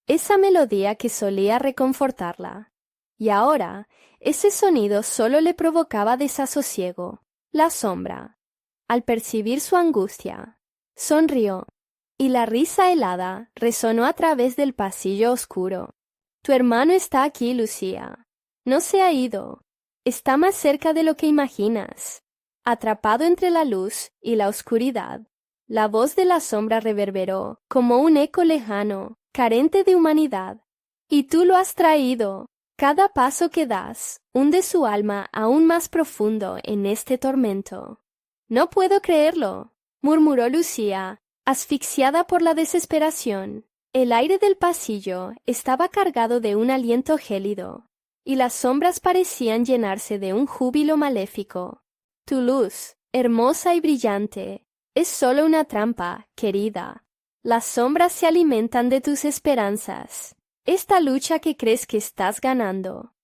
esa melodía que solía reconfortarla. Y ahora, ese sonido solo le provocaba desasosiego. La sombra, al percibir su angustia, sonrió, y la risa helada resonó a través del pasillo oscuro. «Tu hermano está aquí, Lucía. No se ha ido. Está más cerca de lo que imaginas». Atrapado entre la luz y la oscuridad, la voz de la sombra reverberó como un eco lejano, carente de humanidad. Y tú lo has traído. Cada paso que das hunde su alma aún más profundo en este tormento. No puedo creerlo, murmuró Lucía, asfixiada por la desesperación. El aire del pasillo estaba cargado de un aliento gélido, y las sombras parecían llenarse de un júbilo maléfico. Tu luz, hermosa y brillante, es solo una trampa, querida. Las sombras se alimentan de tus esperanzas. Esta lucha que crees que estás ganando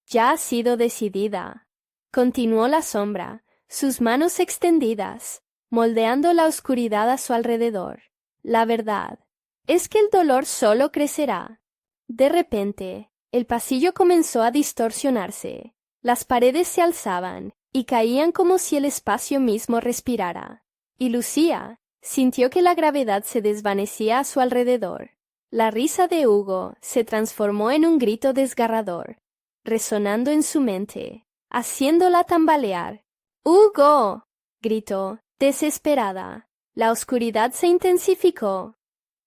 ya ha sido decidida. Continuó la sombra, sus manos extendidas, moldeando la oscuridad a su alrededor. La verdad es que el dolor solo crecerá. De repente, el pasillo comenzó a distorsionarse. Las paredes se alzaban y caían como si el espacio mismo respirara. Y Lucía sintió que la gravedad se desvanecía a su alrededor. La risa de Hugo se transformó en un grito desgarrador, resonando en su mente, haciéndola tambalear. ¡Hugo!, gritó, desesperada. La oscuridad se intensificó,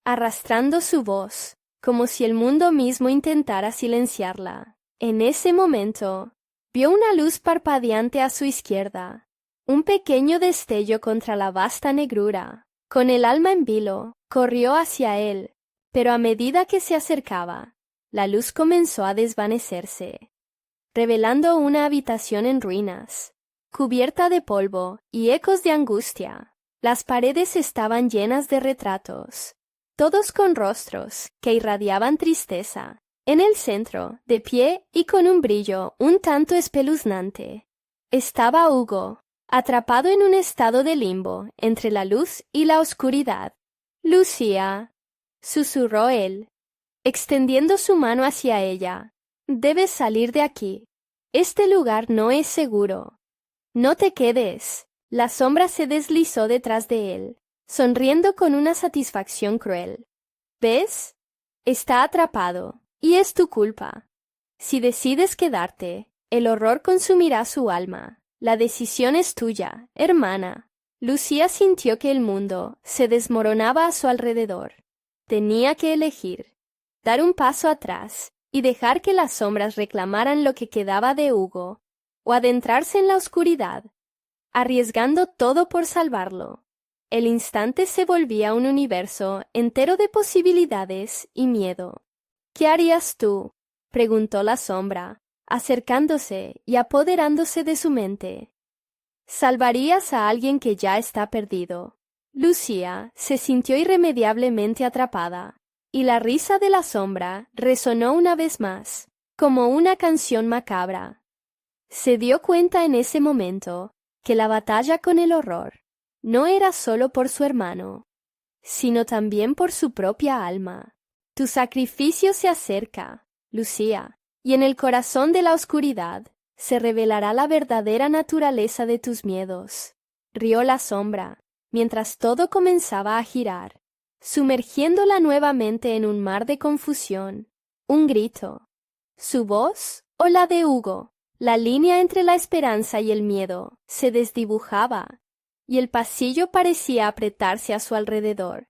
arrastrando su voz, como si el mundo mismo intentara silenciarla. En ese momento, vio una luz parpadeante a su izquierda, un pequeño destello contra la vasta negrura. Con el alma en vilo, corrió hacia él, pero a medida que se acercaba, la luz comenzó a desvanecerse, revelando una habitación en ruinas, cubierta de polvo y ecos de angustia. Las paredes estaban llenas de retratos, todos con rostros que irradiaban tristeza. En el centro, de pie y con un brillo un tanto espeluznante, estaba Hugo, atrapado en un estado de limbo entre la luz y la oscuridad. «Lucía», susurró él, extendiendo su mano hacia ella. «Debes salir de aquí. Este lugar no es seguro. No te quedes». La sombra se deslizó detrás de él, sonriendo con una satisfacción cruel. «¿Ves? Está atrapado, y es tu culpa. Si decides quedarte, el horror consumirá su alma. La decisión es tuya, hermana». Lucía sintió que el mundo se desmoronaba a su alrededor. Tenía que elegir, dar un paso atrás y dejar que las sombras reclamaran lo que quedaba de Hugo, o adentrarse en la oscuridad, arriesgando todo por salvarlo. El instante se volvía un universo entero de posibilidades y miedo. «¿Qué harías tú?», preguntó la sombra, acercándose y apoderándose de su mente. «Salvarías a alguien que ya está perdido». Lucía se sintió irremediablemente atrapada, y la risa de la sombra resonó una vez más, como una canción macabra. Se dio cuenta en ese momento que la batalla con el horror no era solo por su hermano, sino también por su propia alma. «Tu sacrificio se acerca, Lucía, y en el corazón de la oscuridad se revelará la verdadera naturaleza de tus miedos», rió la sombra, mientras todo comenzaba a girar, sumergiéndola nuevamente en un mar de confusión. Un grito. ¿Su voz o la de Hugo? La línea entre la esperanza y el miedo se desdibujaba, y el pasillo parecía apretarse a su alrededor.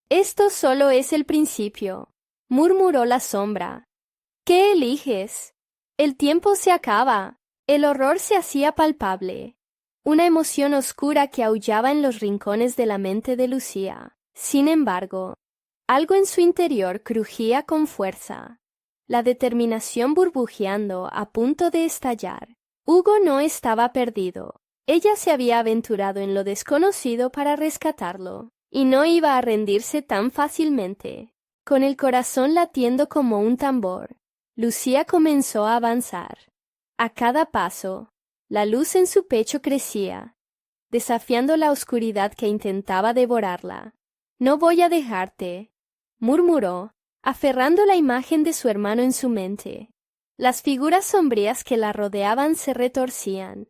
«Esto solo es el principio», murmuró la sombra. «¿Qué eliges? El tiempo se acaba». El horror se hacía palpable, una emoción oscura que aullaba en los rincones de la mente de Lucía. Sin embargo, algo en su interior crujía con fuerza, la determinación burbujeando a punto de estallar. Hugo no estaba perdido. Ella se había aventurado en lo desconocido para rescatarlo, y no iba a rendirse tan fácilmente. Con el corazón latiendo como un tambor, Lucía comenzó a avanzar. A cada paso, la luz en su pecho crecía, desafiando la oscuridad que intentaba devorarla. «No voy a dejarte», murmuró, aferrando la imagen de su hermano en su mente. Las figuras sombrías que la rodeaban se retorcían,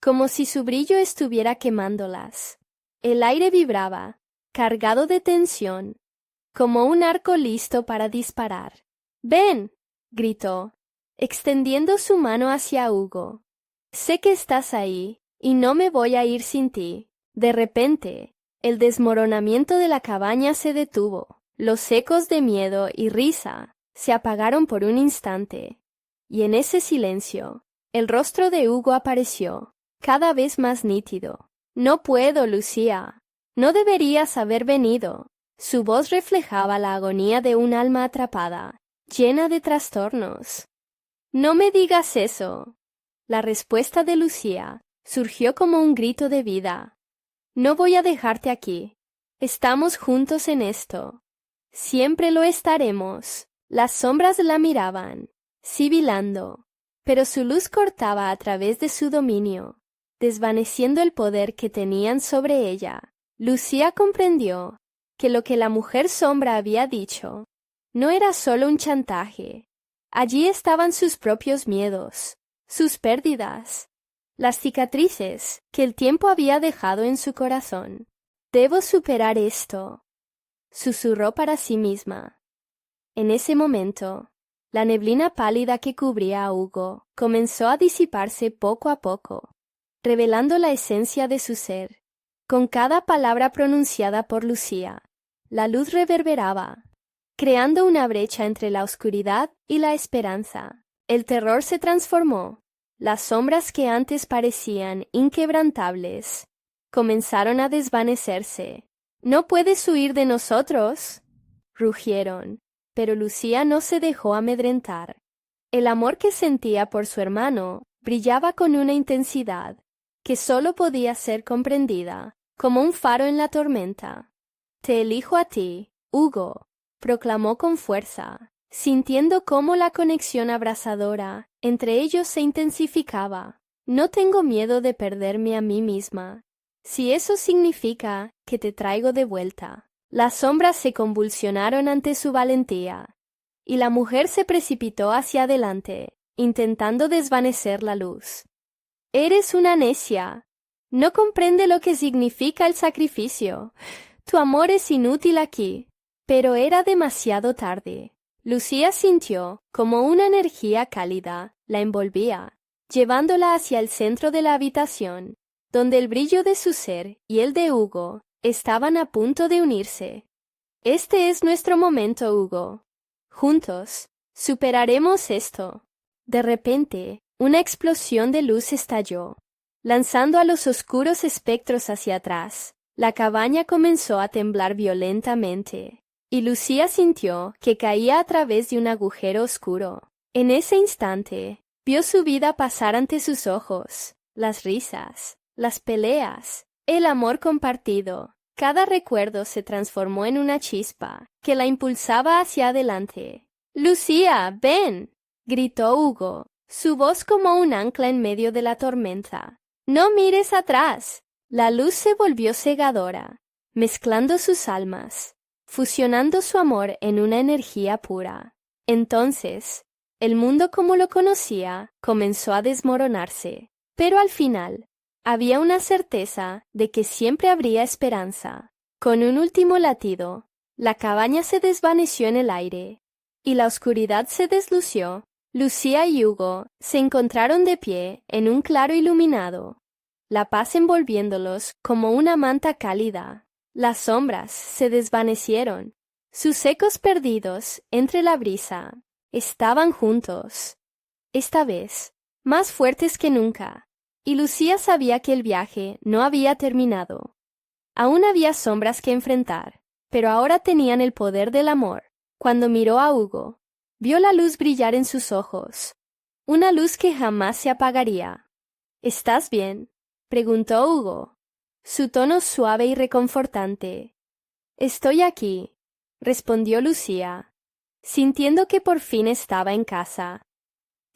como si su brillo estuviera quemándolas. El aire vibraba, cargado de tensión, como un arco listo para disparar. «¡Ven!», gritó, extendiendo su mano hacia Hugo. «Sé que estás ahí, y no me voy a ir sin ti». De repente, el desmoronamiento de la cabaña se detuvo. Los ecos de miedo y risa se apagaron por un instante, y en ese silencio, el rostro de Hugo apareció, cada vez más nítido. «No puedo, Lucía. No deberías haber venido». Su voz reflejaba la agonía de un alma atrapada, llena de trastornos. «No me digas eso». La respuesta de Lucía surgió como un grito de vida. «No voy a dejarte aquí. Estamos juntos en esto. Siempre lo estaremos». Las sombras la miraban, sibilando, pero su luz cortaba a través de su dominio, desvaneciendo el poder que tenían sobre ella. Lucía comprendió que lo que la mujer sombra había dicho no era solo un chantaje. Allí estaban sus propios miedos, sus pérdidas, las cicatrices que el tiempo había dejado en su corazón. «Debo superar esto», susurró para sí misma. En ese momento, la neblina pálida que cubría a Hugo comenzó a disiparse poco a poco, revelando la esencia de su ser. Con cada palabra pronunciada por Lucía, la luz reverberaba, creando una brecha entre la oscuridad y la esperanza. El terror se transformó. Las sombras que antes parecían inquebrantables comenzaron a desvanecerse. «¿No puedes huir de nosotros?», rugieron. Pero Lucía no se dejó amedrentar. El amor que sentía por su hermano brillaba con una intensidad que solo podía ser comprendida como un faro en la tormenta. «Te elijo a ti, Hugo», proclamó con fuerza, sintiendo cómo la conexión abrasadora entre ellos se intensificaba. «No tengo miedo de perderme a mí misma, si eso significa que te traigo de vuelta». Las sombras se convulsionaron ante su valentía, y la mujer se precipitó hacia adelante, intentando desvanecer la luz. «Eres una necia. No comprende lo que significa el sacrificio. Tu amor es inútil aquí». Pero era demasiado tarde. Lucía sintió como una energía cálida la envolvía, llevándola hacia el centro de la habitación, donde el brillo de su ser y el de Hugo estaban a punto de unirse. «Este es nuestro momento, Hugo. Juntos superaremos esto». De repente, una explosión de luz estalló, lanzando a los oscuros espectros hacia atrás. La cabaña comenzó a temblar violentamente, y Lucía sintió que caía a través de un agujero oscuro. En ese instante, vio su vida pasar ante sus ojos, las risas, las peleas, el amor compartido. Cada recuerdo se transformó en una chispa que la impulsaba hacia adelante. «Lucía, ven», gritó Hugo, su voz como un ancla en medio de la tormenta. «No mires atrás». La luz se volvió cegadora, mezclando sus almas, fusionando su amor en una energía pura. Entonces, el mundo como lo conocía comenzó a desmoronarse, pero al final, había una certeza de que siempre habría esperanza. Con un último latido, la cabaña se desvaneció en el aire, y la oscuridad se deslució. Lucía y Hugo se encontraron de pie en un claro iluminado, la paz envolviéndolos como una manta cálida. Las sombras se desvanecieron, sus ecos perdidos entre la brisa estaban juntos, esta vez más fuertes que nunca. Y Lucía sabía que el viaje no había terminado. Aún había sombras que enfrentar, pero ahora tenían el poder del amor. Cuando miró a Hugo, vio la luz brillar en sus ojos, una luz que jamás se apagaría. «¿Estás bien?», preguntó Hugo, su tono suave y reconfortante. «Estoy aquí», respondió Lucía, sintiendo que por fin estaba en casa.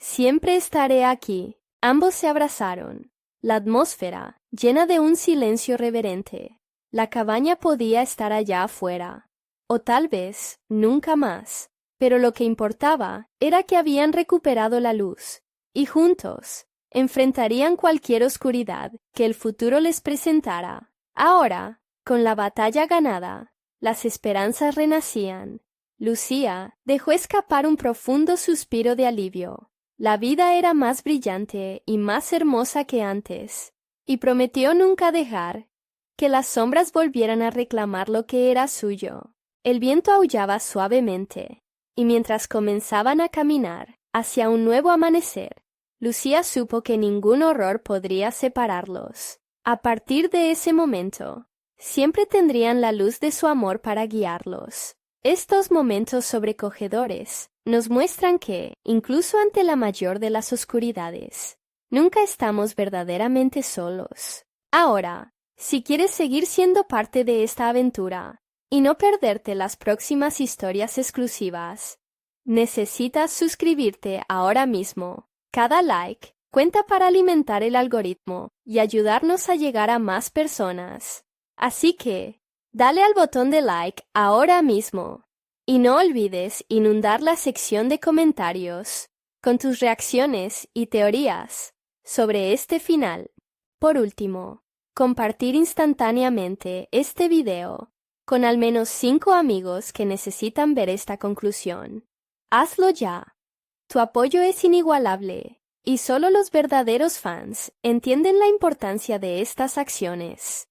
«Siempre estaré aquí». Ambos se abrazaron, la atmósfera llena de un silencio reverente. La cabaña podía estar allá afuera, o tal vez nunca más, pero lo que importaba era que habían recuperado la luz, y juntos enfrentarían cualquier oscuridad que el futuro les presentara. Ahora, con la batalla ganada, las esperanzas renacían. Lucía dejó escapar un profundo suspiro de alivio. La vida era más brillante y más hermosa que antes, y prometió nunca dejar que las sombras volvieran a reclamar lo que era suyo. El viento aullaba suavemente, y mientras comenzaban a caminar hacia un nuevo amanecer, Lucía supo que ningún horror podría separarlos. A partir de ese momento, siempre tendrían la luz de su amor para guiarlos. Estos momentos sobrecogedores nos muestran que, incluso ante la mayor de las oscuridades, nunca estamos verdaderamente solos. Ahora, si quieres seguir siendo parte de esta aventura y no perderte las próximas historias exclusivas, necesitas suscribirte ahora mismo. Cada like cuenta para alimentar el algoritmo y ayudarnos a llegar a más personas. Así que, dale al botón de like ahora mismo. Y no olvides inundar la sección de comentarios con tus reacciones y teorías sobre este final. Por último, compartir instantáneamente este video con al menos 5 amigos que necesitan ver esta conclusión. Hazlo ya. Tu apoyo es inigualable, y solo los verdaderos fans entienden la importancia de estas acciones.